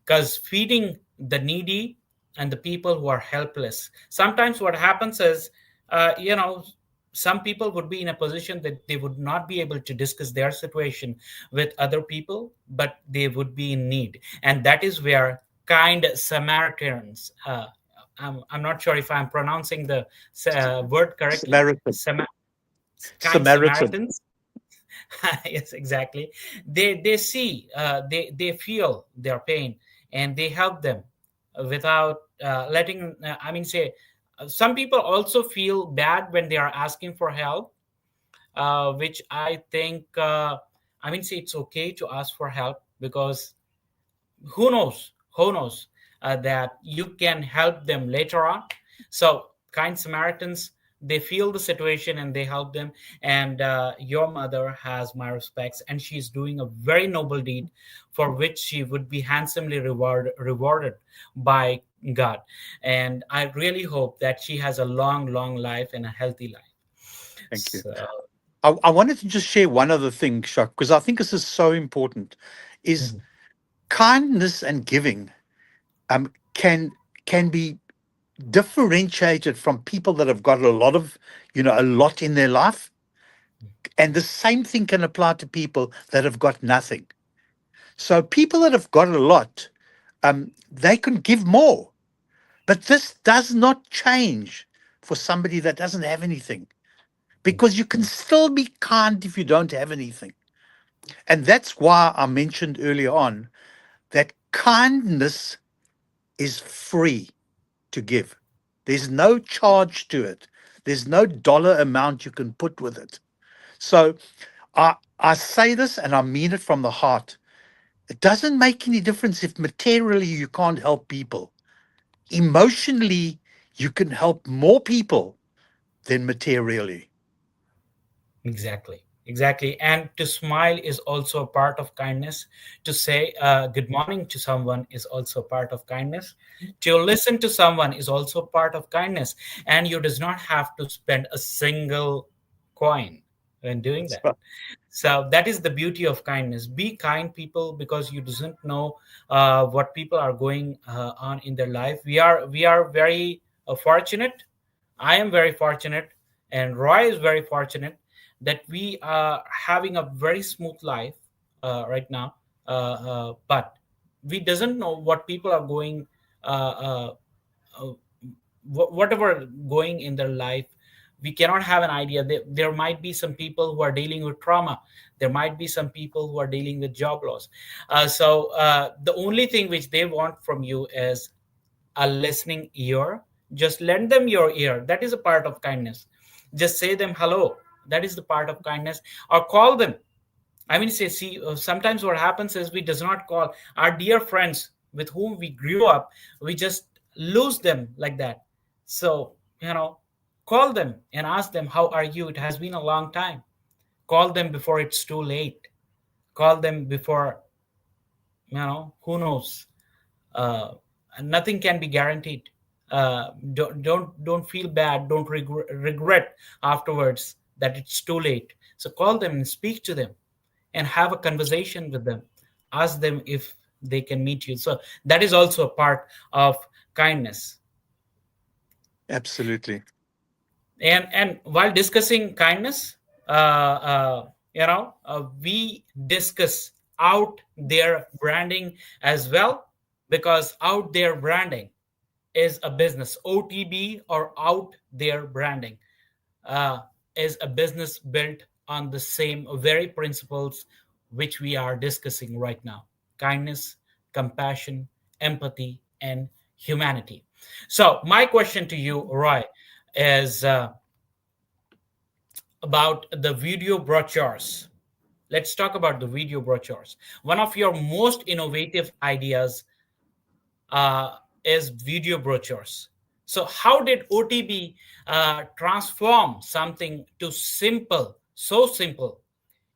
Speaker 1: because feeding the needy and the people who are helpless. Sometimes what happens is, uh, you know, some people would be in a position that they would not be able to discuss their situation with other people, but they would be in need. And that is where kind Samaritans, I'm not sure if I'm pronouncing the word correctly,
Speaker 2: Samaritan.
Speaker 1: kind
Speaker 2: Samaritan.
Speaker 1: Samaritans. Yes, exactly. They see, they feel their pain, and they help them without letting, I mean, say, some people also feel bad when they are asking for help, which I think, I mean, say, it's okay to ask for help, because who knows that you can help them later on. So kind Samaritans, they feel the situation and they help them. And your mother has my respects, and she's doing a very noble deed for which she would be handsomely rewarded by God. And I really hope that she has a long, long life and a healthy life.
Speaker 2: Thank you.
Speaker 1: So
Speaker 2: I wanted to just share one other thing, Shak, because I think this is so important. Is
Speaker 1: mhm,
Speaker 2: kindness and giving can be differentiated from people that have got a lot of a lot in their life, and the same thing can apply to people that have got nothing. So people that have got a lot, they can give more, but this does not change for somebody that doesn't have anything, because you can still be kind if you don't have anything. And that's why I mentioned earlier on that kindness is free to give. There's no charge to it. There's no dollar amount you can put with it. So I say this and I mean it from the heart. It doesn't make any difference if materially you can't help people. Emotionally, you can help more people than materially.
Speaker 1: exactly, exactly. And to smile is also a part of kindness. To say good morning to someone is also part of kindness. To listen to someone is also part of kindness. And you does not have to spend a single coin when doing
Speaker 2: That's
Speaker 1: that.
Speaker 2: right.
Speaker 1: So that is the beauty of kindness. Be kind, people, because you doesn't know what people are going on in their life. We are very fortunate. I am very fortunate, and Roy is very fortunate that we are having a very smooth life right now. But we doesn't know what people are going, uh, whatever going in their life. We cannot have an idea. There might be some people who are dealing with trauma. There might be some people who are dealing with job loss. So the only thing which they want from you is a listening ear. Just lend them your ear. That is a part of kindness. Just say them hello. That is the part of kindness. Or call them. I mean, say, see, sometimes what happens is we does not call our dear friends with whom we grew up. We just lose them like that. So, call them and ask them, how are you? It has been a long time. Call them before it's too late. Call them before, who knows. uh, Nothing can be guaranteed. Don't feel bad, don't regret afterwards that it's too late. So call them and speak to them and have a conversation with them. Ask them if they can meet you. So that is also a part of kindness.
Speaker 2: Absolutely.
Speaker 1: And while discussing kindness, we discuss out their branding as well, because out there branding is a business. OTB, or out there branding, uh, is a business built on the same very principles which we are discussing right now: kindness, compassion, empathy, and humanity. So, my question to you, Roy, is about the video brochures. Let's talk about the video brochures. One of your most innovative ideas is video brochures. So, how did OTB transform something to simple, so simple,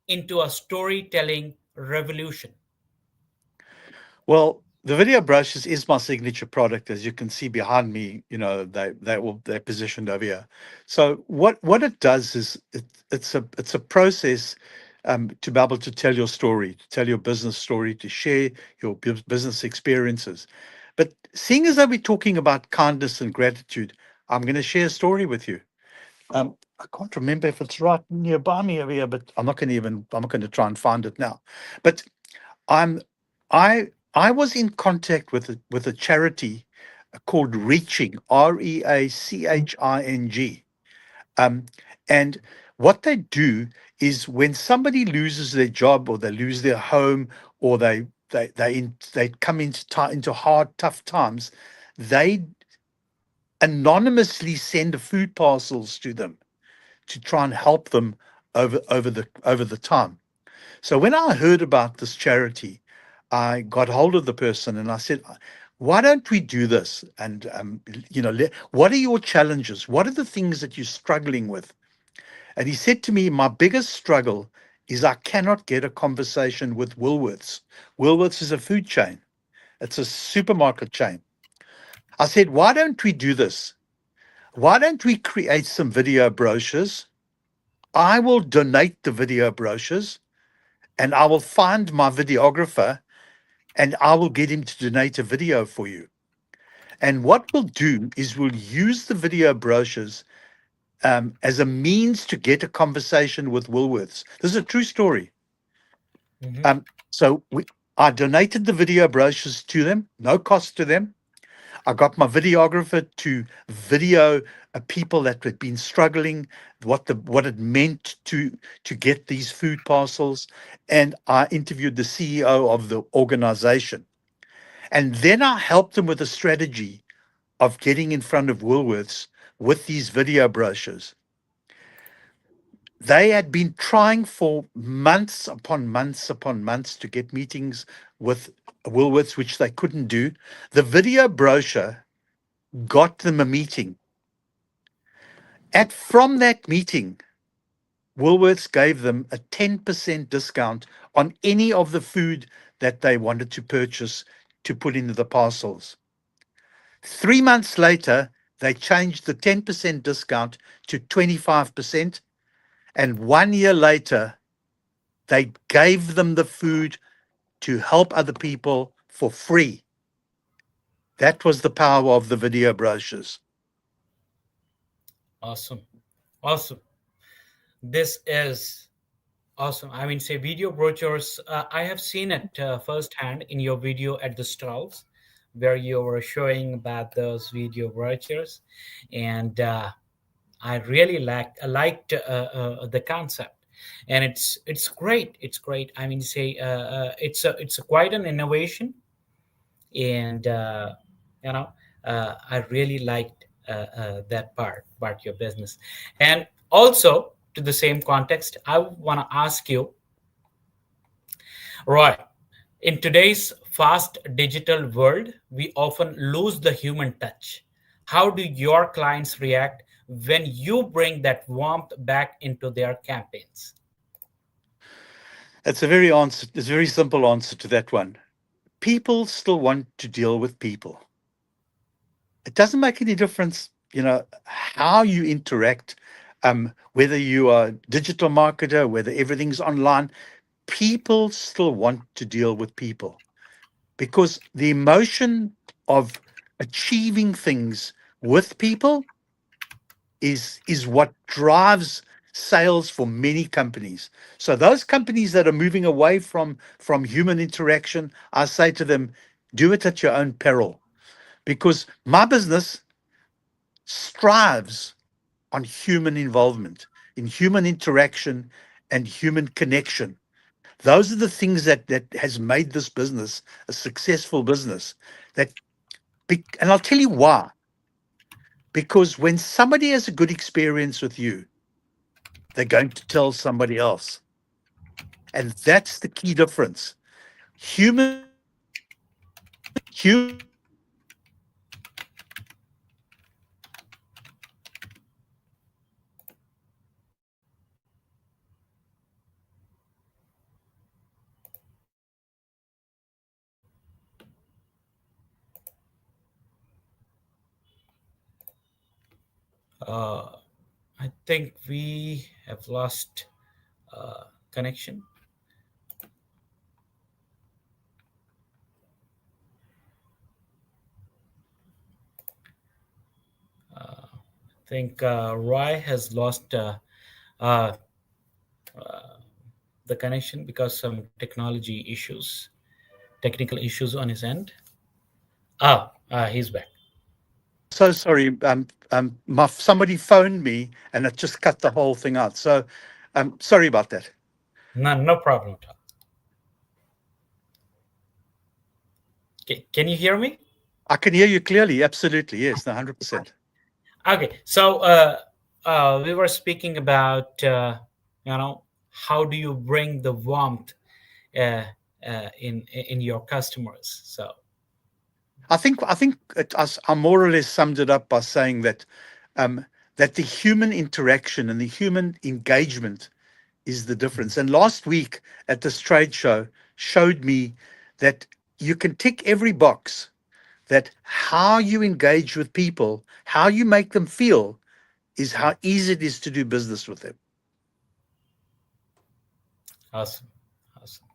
Speaker 1: into a storytelling revolution?
Speaker 2: Well, the video brushes is my signature product, as you can see behind me. They're positioned over here. So what it does is it's a process to be able to tell your story, to tell your business story, to share your business experiences. But seeing as though we're talking about kindness and gratitude, I'm going to share a story with you. I can't remember if it's right nearby me over here, but I'm not going to try and find it now. But I'm I was in contact with a charity called Reaching, REACHING. Um, and what they do is when somebody loses their job or they lose their home or they come into hard, tough times, they anonymously send food parcels to them to try and help them over the time. So when I heard about this charity, I got hold of the person and I said, "Why don't we do this? And what are your challenges? What are the things that you're struggling with?" And he said to me, "My biggest struggle is I cannot get a conversation with Woolworths. Woolworths is a food chain. It's a supermarket chain." I said, "Why don't we do this? Why don't we create some video brochures? I will donate the video brochures and I will find my videographer and I will get him to donate a video for you. And what we'll do is we'll use the video brochures as a means to get a conversation with Woolworths." This is a true story.
Speaker 1: Mhm.
Speaker 2: Um, so I donated the video brochures to them, no cost to them. I got my videographer to video people that had been struggling, what it meant to get these food parcels, and I interviewed the CEO of the organization. And then I helped them with a strategy of getting in front of Woolworths with these video brochures. They had been trying for months upon months upon months to get meetings with Woolworths, which they couldn't do. The video brochure got them a meeting. From that meeting, Woolworths gave them a 10% discount on any of the food that they wanted to purchase to put into the parcels. 3 months later, they changed the 10% discount to 25%. And 1 year later, they gave them the food to help other people for free. That was the power of the video brochures.
Speaker 1: Awesome. Awesome. This is awesome. I mean, say video brochures. I have seen it firsthand in your video at the stalls, where you were showing about those video brochures, and I really liked the concept, and it's great. It's great. I mean, say it's a quite an innovation, and you know I really liked that part your business. And also, to the same context, I want to ask you, Roy, in today's fast digital world, we often lose the human touch. How do your clients react when you bring that warmth back into their campaigns?
Speaker 2: It's a very answer. It's a very simple answer to that one. People still want to deal with people. It doesn't make any difference, how you interact, whether you are a digital marketer, whether everything's online. People still want to deal with people because the emotion of achieving things with people is what drives sales for many companies. So those companies that are moving away from human interaction, I say to them, do it at your own peril, because my business strives on human involvement, in human interaction and human connection. Those are the things that has made this business a successful business. That and I'll tell you why. Because when somebody has a good experience with you, they're going to tell somebody else. And that's the key difference. Human
Speaker 1: Uh, I think we have lost connection. I think Roy has lost uh, the connection because some technology issues, technical issues on his end. He's back.
Speaker 2: I'm so sorry. Somebody phoned me and it just cut the whole thing out. So, sorry about that.
Speaker 1: No, no problem at all. Can you hear me?
Speaker 2: I can hear you clearly. Absolutely, yes, 100%.
Speaker 1: Okay, so we were speaking about how do you bring the warmth uh, in your customers. So
Speaker 2: I more or less summed it up by saying um, that the human interaction and the human engagement is the difference. And last week at this trade show showed me that you can tick every box, that how you engage with people, how you make them feel, is how easy it is to do business with them.
Speaker 1: awesome, awesome.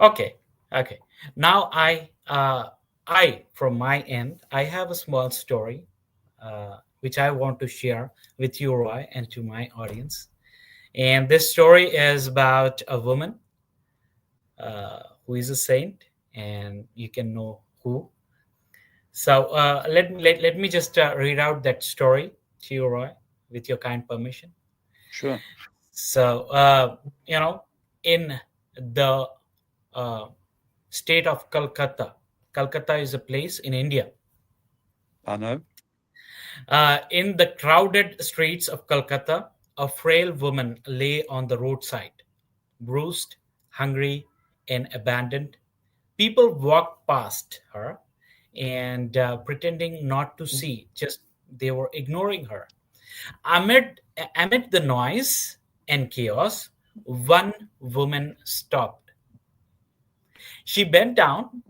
Speaker 1: Okay, okay. Now I from my end, I have a small story which I want to share with you, Roy, and to my audience. And this story is about a woman who is a saint, and you can know who. So let me just read out that story to you, Roy, with your kind permission.
Speaker 2: Sure.
Speaker 1: So, in the uh, state of Calcutta, Calcutta is a place in India.
Speaker 2: I know.
Speaker 1: In the crowded streets of Calcutta, a frail woman lay on the roadside, bruised, hungry, and abandoned. People walked past her and pretending not to see, just they were ignoring her. Amid, amid the noise and chaos, one woman stopped. She bent down,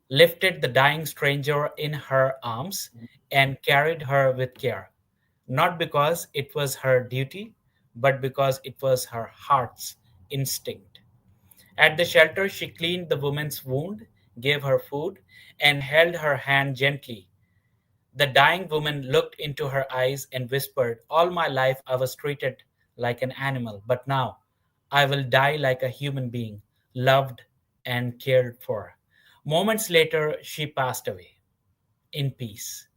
Speaker 1: lifted the dying stranger in her arms, and carried her with care, not because it was her duty, but because it was her heart's instinct. At the shelter, she cleaned the woman's wound, gave her food, and held her hand gently. The dying woman looked into her eyes and whispered, all my life I was treated like an animal, but now I will die like a human being, loved and cared for. Moments later, she passed away in peace.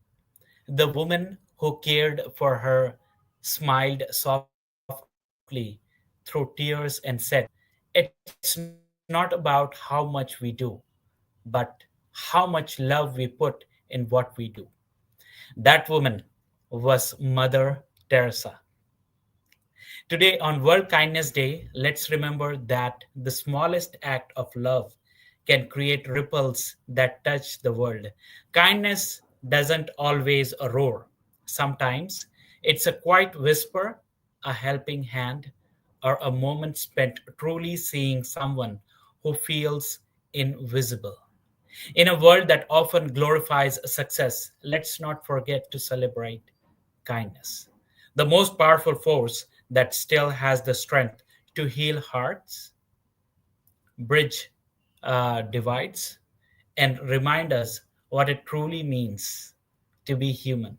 Speaker 1: The woman who cared for her smiled softly through tears and said, it's not about how much we do, but how much love we put in what we do. That woman was Mother Teresa. Today, on World Kindness Day, let's remember that the smallest act of love can create ripples that touch the world. Kindness doesn't always roar. Sometimes it's a quiet whisper, a helping hand, or a moment spent truly seeing someone who feels invisible. In a world that often glorifies success, let's not forget to celebrate kindness, the most powerful force that still has the strength to heal hearts, bridge divides, and remind us what it truly means to be human.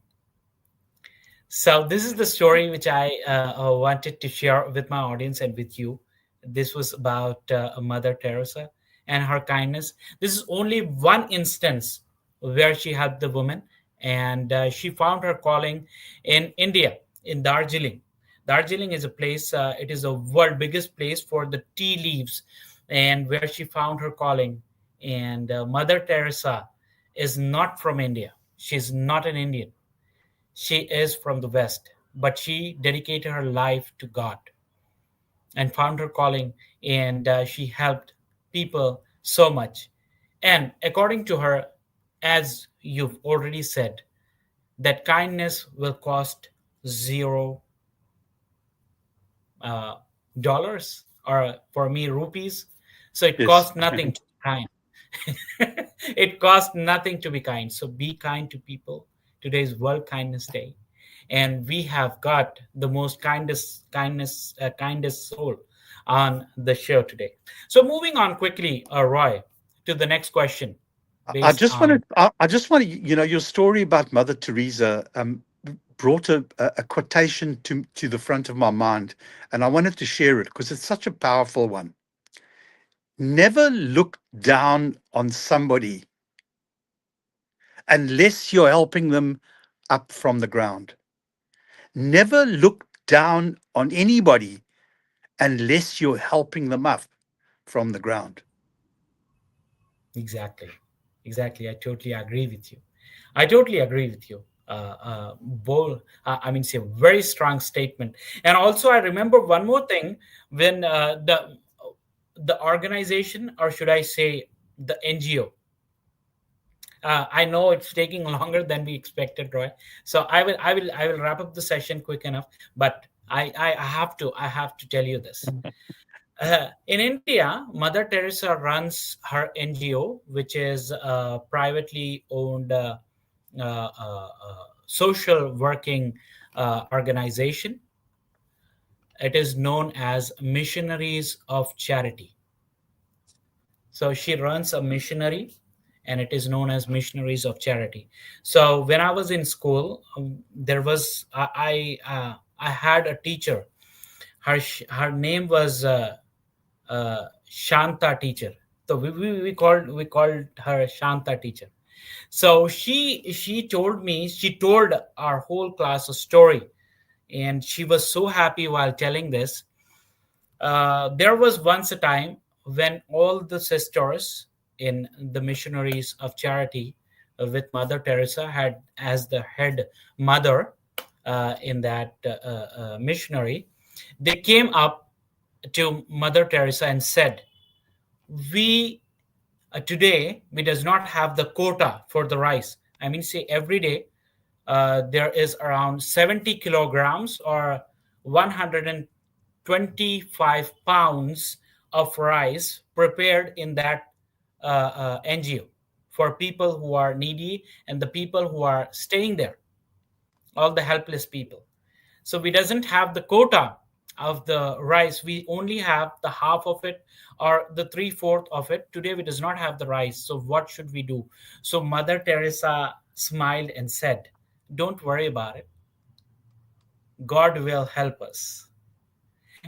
Speaker 1: So this is the story which I wanted to share with my audience and with you. This was about Mother Teresa and her kindness. This is only one instance where she helped the woman, and she found her calling in India, in Darjeeling. Darjeeling is a place. It is the world biggest place for the tea leaves, and where she found her calling. And Mother Teresa is not from India. She's not an Indian, she is from the West, but she dedicated her life to God and found her calling, and she helped people so much. And according to her, as you've already said, that kindness will cost $0, or for me, rupees. So it
Speaker 2: Yes.
Speaker 1: costs nothing to be kind. It costs nothing to be kind. So be kind to people. Today is World Kindness Day, and we have got the most kindest soul on the show today. So moving on quickly, Roy, to the next question,
Speaker 2: I
Speaker 1: based
Speaker 2: just
Speaker 1: on
Speaker 2: wanted, I just want to, your story about Mother Teresa brought a quotation to the front of my mind, and I wanted to share it because it's such a powerful one. Never look down on somebody unless you're helping them up from the ground. Never look down on anybody unless you're helping them up from the ground.
Speaker 1: exactly, exactly. I totally agree with you. I totally agree with you. Bold, I mean, it's a very strong statement. And also, I remember one more thing when the organization, or should I say, the NGO. I know it's taking longer than we expected, Roy. So I will wrap up the session quick enough. But I have to tell you this. In India, Mother Teresa runs her NGO, which is a privately owned social working organization. It is known as Missionaries of Charity. So she runs a missionary, and it is known as Missionaries of Charity. So when I was in school, there was I had a teacher. Her name was Shanta teacher. So we called her Shanta teacher. So she told our whole class a story, and she was so happy while telling this. There was once a time when all the sisters in the Missionaries of Charity, with Mother Teresa had as the head mother in that missionary, they came up to Mother Teresa and said, "We today we does not have the quota for the rice. I mean, say every day there is around 70 kilograms or 125 pounds of rice prepared in that NGO for people who are needy and the people who are staying there, all the helpless people. So we doesn't have the quota of the rice. We only have the half of it or the three-fourth of it. Today we does not have the rice. So what should we do?" So Mother Teresa smiled and said, "Don't worry about it. God will help us."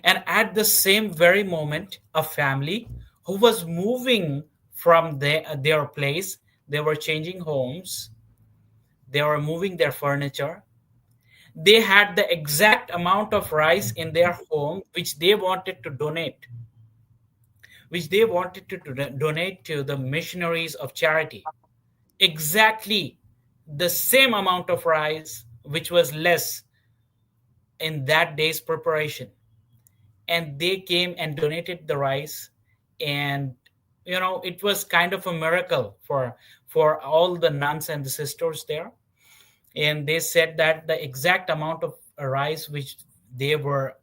Speaker 1: And at the same very moment, a family who was moving from their place, they were changing homes, they were moving their furniture, they had the exact amount of rice in their home which they wanted to donate to the Missionaries of Charity. Exactly the same amount of rice, which was less in that day's preparation. And they came and donated the rice. And it was kind of a miracle for all the nuns and the sisters there. And they said that the exact amount of rice which they were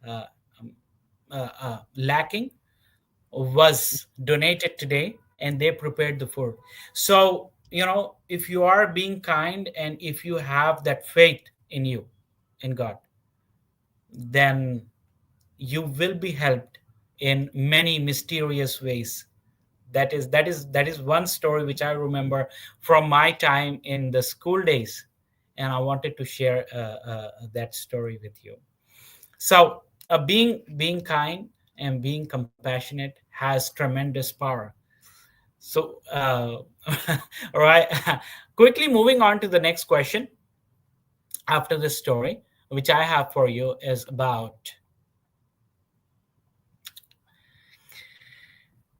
Speaker 1: uh, lacking was donated today, and they prepared the food. So if you are being kind and if you have that faith in you, in God, then you will be helped in many mysterious ways. That is one story which I remember from my time in the school days, and I wanted to share that story with you. So being kind and being compassionate has tremendous power. So all right. Quickly moving on to the next question after this story, which I have for you, is about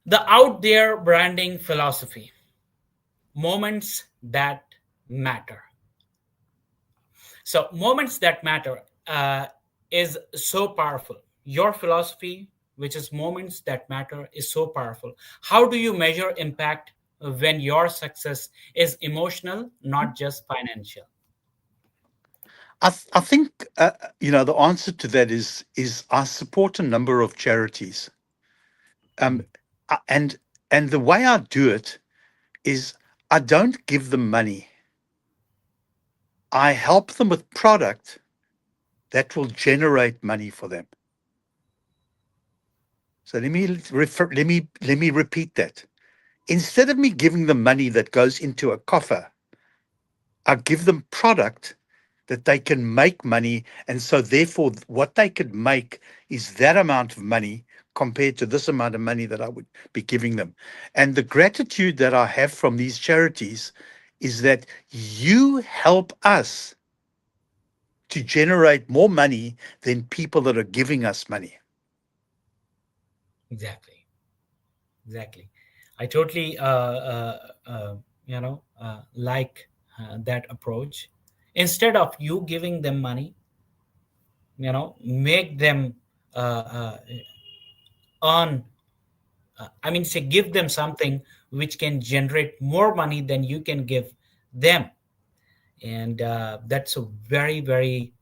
Speaker 1: the out there branding philosophy, moments that matter. So, moments that matter is so powerful. Your philosophy, which is moments that matter, is so powerful. How do you measure impact when your success is emotional, not just financial?
Speaker 2: I think the answer to that is I support a number of charities, um,
Speaker 1: Mhm.
Speaker 2: and the way I do it is I don't give them money. I help them with product that will generate money for them. So let me repeat that. Instead of me giving them money that goes into a coffer, I give them product that they can make money. And so therefore what they could make is that amount of money compared to this amount of money that I would be giving them. And the gratitude that I have from these charities is that you help us to generate more money than people that are giving us money.
Speaker 1: Exactly. Exactly. I totally like that approach. Instead of you giving them money, make them uh, earn. I mean, say, give them something which can generate more money than you can give them, and that's a very, very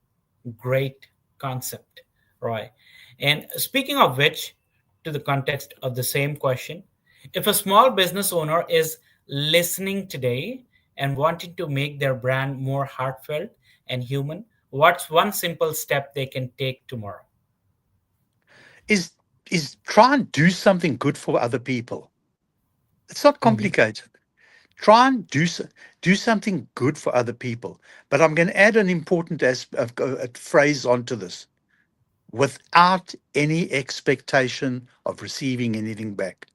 Speaker 1: great concept, right? And speaking of which, to the context of the same question, if a small business owner is listening today and wanting to make their brand more heartfelt and human, what's one simple step they can take tomorrow?
Speaker 2: Is try and do something good for other people. It's not
Speaker 1: Mhm.
Speaker 2: complicated. Try and do something good for other people. But I'm going to add an important a phrase onto this: without any expectation of receiving anything back.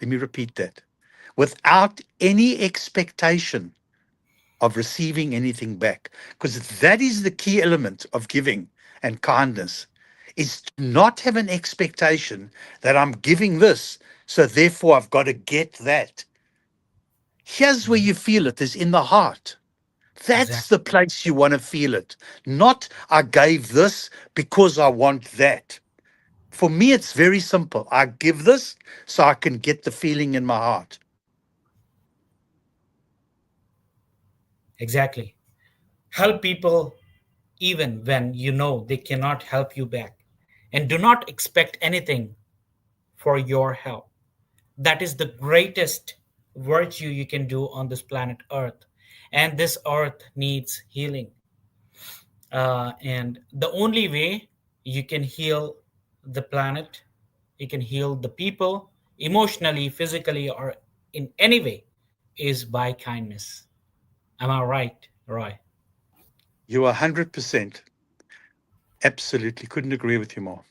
Speaker 2: Let me repeat that: without any expectation of receiving anything back, because that is the key element of giving and kindness, is to not have an expectation that I'm giving this, so therefore I've got to get that. Here's where
Speaker 1: Mhm.
Speaker 2: you feel it, is in the heart. That's
Speaker 1: Exactly.
Speaker 2: the place you want to feel it. Not I gave this because I want that. For me, it's very simple. I give this so I can get the feeling in my heart.
Speaker 1: Exactly. Help people even when you know they cannot help you back. And do not expect anything for your help. That is the greatest virtue you can do on this planet Earth. And this earth needs healing. And the only way you can heal the planet, you can heal the people emotionally, physically, or in any way is by kindness. Am I right, Roy?
Speaker 2: You are 100%. Absolutely. Couldn't agree with you more.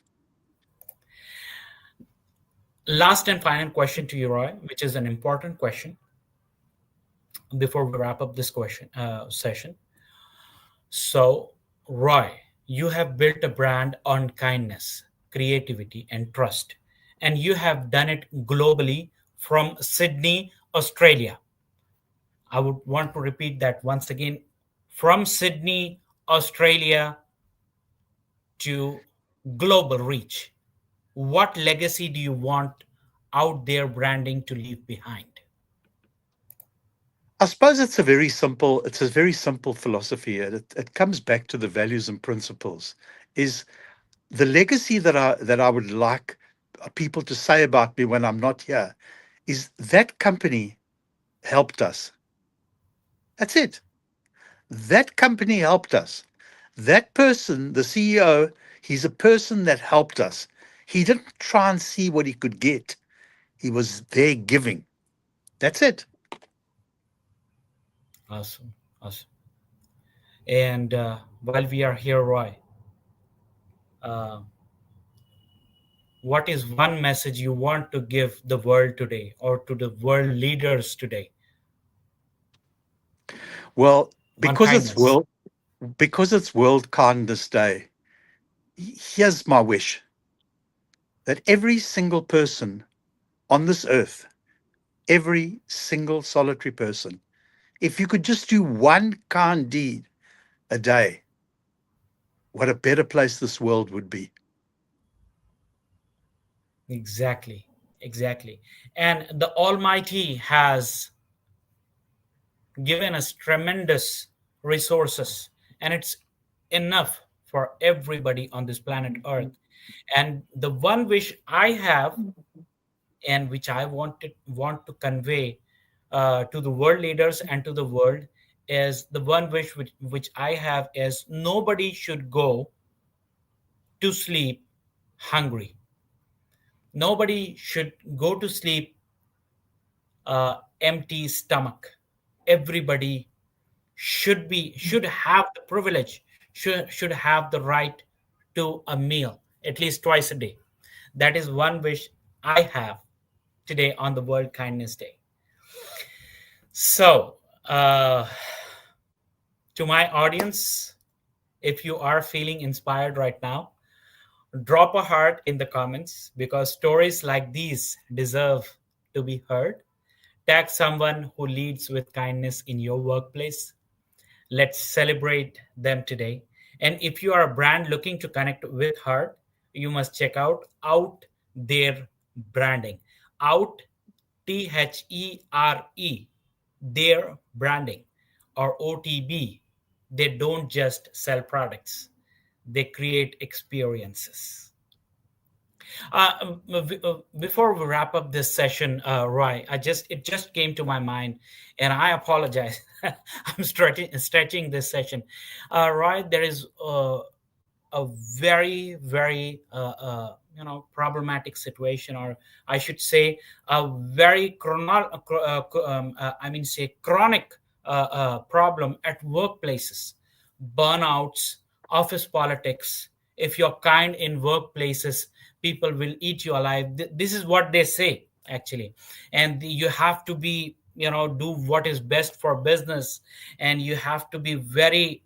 Speaker 1: Last and final question to you, Roy, which is an important question before we wrap up this question session. So, Roy, you have built a brand on kindness, creativity, and trust, and you have done it globally from Sydney, Australia. I would want to repeat that once again, from Sydney, Australia to global reach. What legacy do you want out there branding to leave behind?
Speaker 2: I suppose it's a very simple philosophy. It comes back to the values and principles. Is the legacy that I would like people to say about me when I'm not here is that company helped us. That's it. That company helped us. That person, the CEO, he's a person that helped us. He didn't try and see what he could get. He was there giving. That's it.
Speaker 1: Awesome. Awesome. And while we are here, Roy, uh, what is one message you want to give the world today or to the world leaders today
Speaker 2: Well,
Speaker 1: on
Speaker 2: because it's
Speaker 1: kindness?
Speaker 2: World Kindness Day, here's my wish that every single person on this earth, every single solitary person, if you could just do one kind deed a day, what a better place this world would be.
Speaker 1: Exactly. Exactly. And the Almighty has given us tremendous resources, and it's enough for everybody on this planet Earth. And the one wish I have, and which I want to convey to the world leaders and to the world, is the one wish which I have is nobody should go to sleep hungry. Nobody should go to sleep empty stomach. Everybody should have the privilege, should have the right to a meal at least twice a day. That is one wish I have today on the World Kindness Day. So, to my audience, if you are feeling inspired right now, drop a heart in the comments because stories like these deserve to be heard. Tag someone who leads with kindness in your workplace. Let's celebrate them today. And if you are a brand looking to connect with heart, you must check out their branding. Out, THERE, their branding, or OTB. They don't just sell products, they create experiences. Before we wrap up this session, Roy, it just came to my mind, and I apologize. I'm stretching this session. Roy, there is a very very problematic situation, or I should say a very I mean say chronic problem at workplaces: burnouts, office politics. If you're kind in workplaces, people will eat you alive. This is what they say actually. And you have to be, do what is best for business, and you have to be very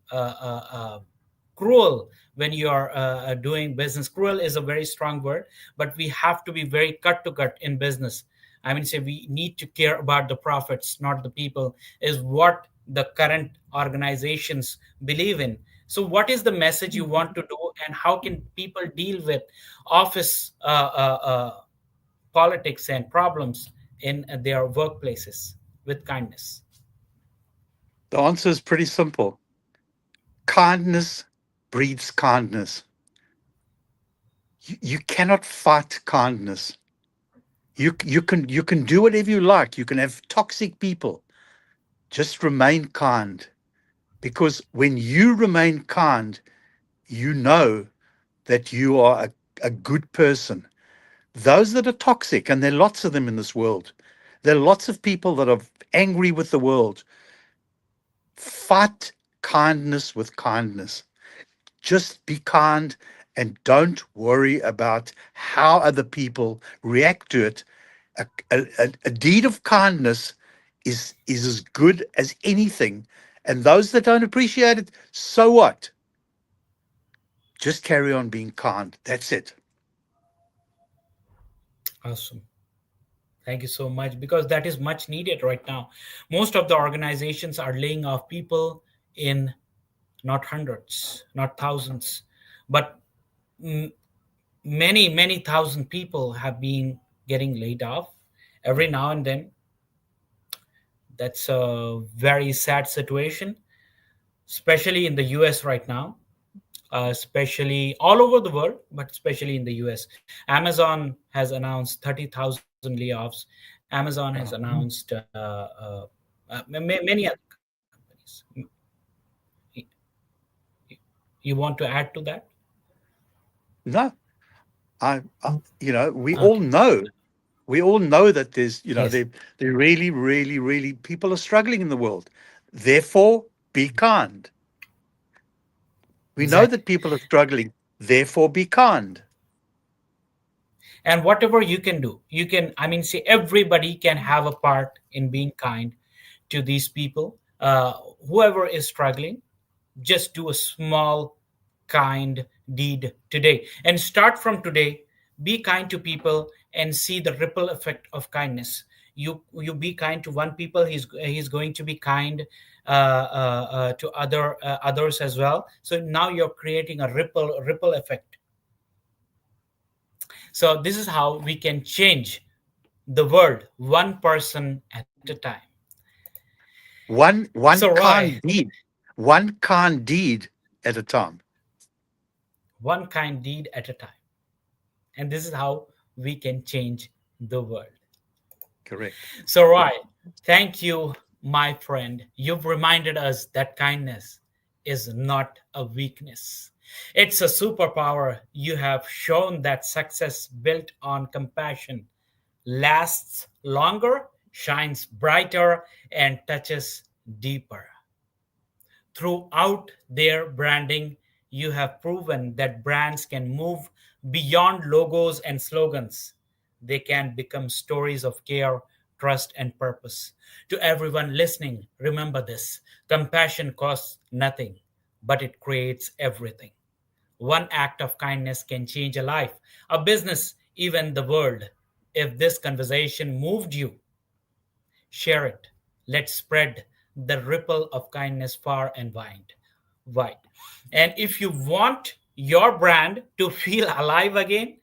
Speaker 1: cruel when you are doing business. Cruel is a very strong word, but we have to be very cut to cut in business. I mean, say we need to care about the profits, not the people, is what the current organizations believe in. So, what is the message you want to do, and how can people deal with office politics and problems in their workplaces with kindness?
Speaker 2: The answer is pretty simple. Kindness breeds kindness. You cannot fight kindness. You can do whatever you like. You can have toxic people. Just remain kind. Because when you remain kind, you know that you are a good person. Those that are toxic, and there are lots of them in this world, there are lots of people that are angry with the world. Fight kindness with kindness. Just be kind and don't worry about how other people react to it. A deed of kindness is as good as anything. And those that don't appreciate it, so what? Just carry on being kind. That's it.
Speaker 1: Awesome. Thank you so much, because that is much needed right now. Most of the organizations are laying off people in not hundreds, not thousands, but mm, many thousand people have been getting laid off every now and then. That's a very sad situation, especially in the US right now. especially all over the world, but especially in the US. Amazon has announced 30,000 layoffs. Amazon has
Speaker 2: Yeah.
Speaker 1: announced many other companies. You want to add to that?
Speaker 2: No, we
Speaker 1: Okay.
Speaker 2: all know that there's,
Speaker 1: Yes,
Speaker 2: there really, really, really people are struggling in the world. Therefore, be kind. We know
Speaker 1: exactly.
Speaker 2: that people are struggling. Therefore, be kind.
Speaker 1: And whatever you can do, you can, I mean, see, everybody can have a part in being kind to these people. Whoever is struggling, just do a small kind deed today and start from today. Be kind to people and see the ripple effect of kindness. You be kind to one people, he's going to be kind to others as well. So now you're creating a ripple effect. So this is how we can change the world one person at a time.
Speaker 2: One
Speaker 1: So
Speaker 2: one
Speaker 1: Roy,
Speaker 2: kind deed, one kind deed at a time.
Speaker 1: one kind deed at a time. And this is how we can change the world.
Speaker 2: Correct.
Speaker 1: So, Roy, thank you, my friend. You've reminded us that kindness is not a weakness, it's a superpower. You have shown that success built on compassion lasts longer, shines brighter, and touches deeper. Throughout their branding, you have proven that brands can move beyond logos and slogans. They can become stories of care, trust, and purpose. To everyone listening, remember this: compassion costs nothing, but it creates everything. One act of kindness can change a life, a business, even the world. If this conversation moved you, share it. Let's spread the ripple of kindness far and wide. Wide. And if you want your brand to feel alive again,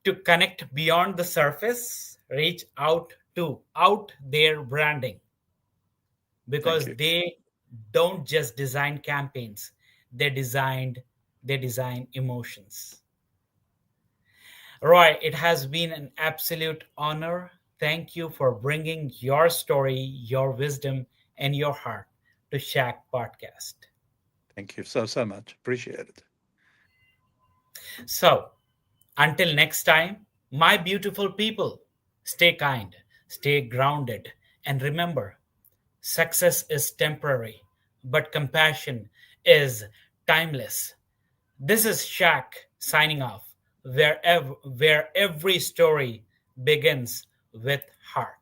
Speaker 1: to connect beyond the surface, reach out to out their branding,
Speaker 2: Thank
Speaker 1: because
Speaker 2: you.
Speaker 1: they don't just design campaigns, they designed they design emotions. Roy, it has been an absolute honor. Thank you for bringing your story, your wisdom, and your heart to SHAQ Podcast.
Speaker 2: Thank you so, so much. Appreciate it.
Speaker 1: So, until next time, my beautiful people, stay kind, stay grounded, and remember, success is temporary, but compassion is timeless. This is Shaq signing off, where every story begins with heart.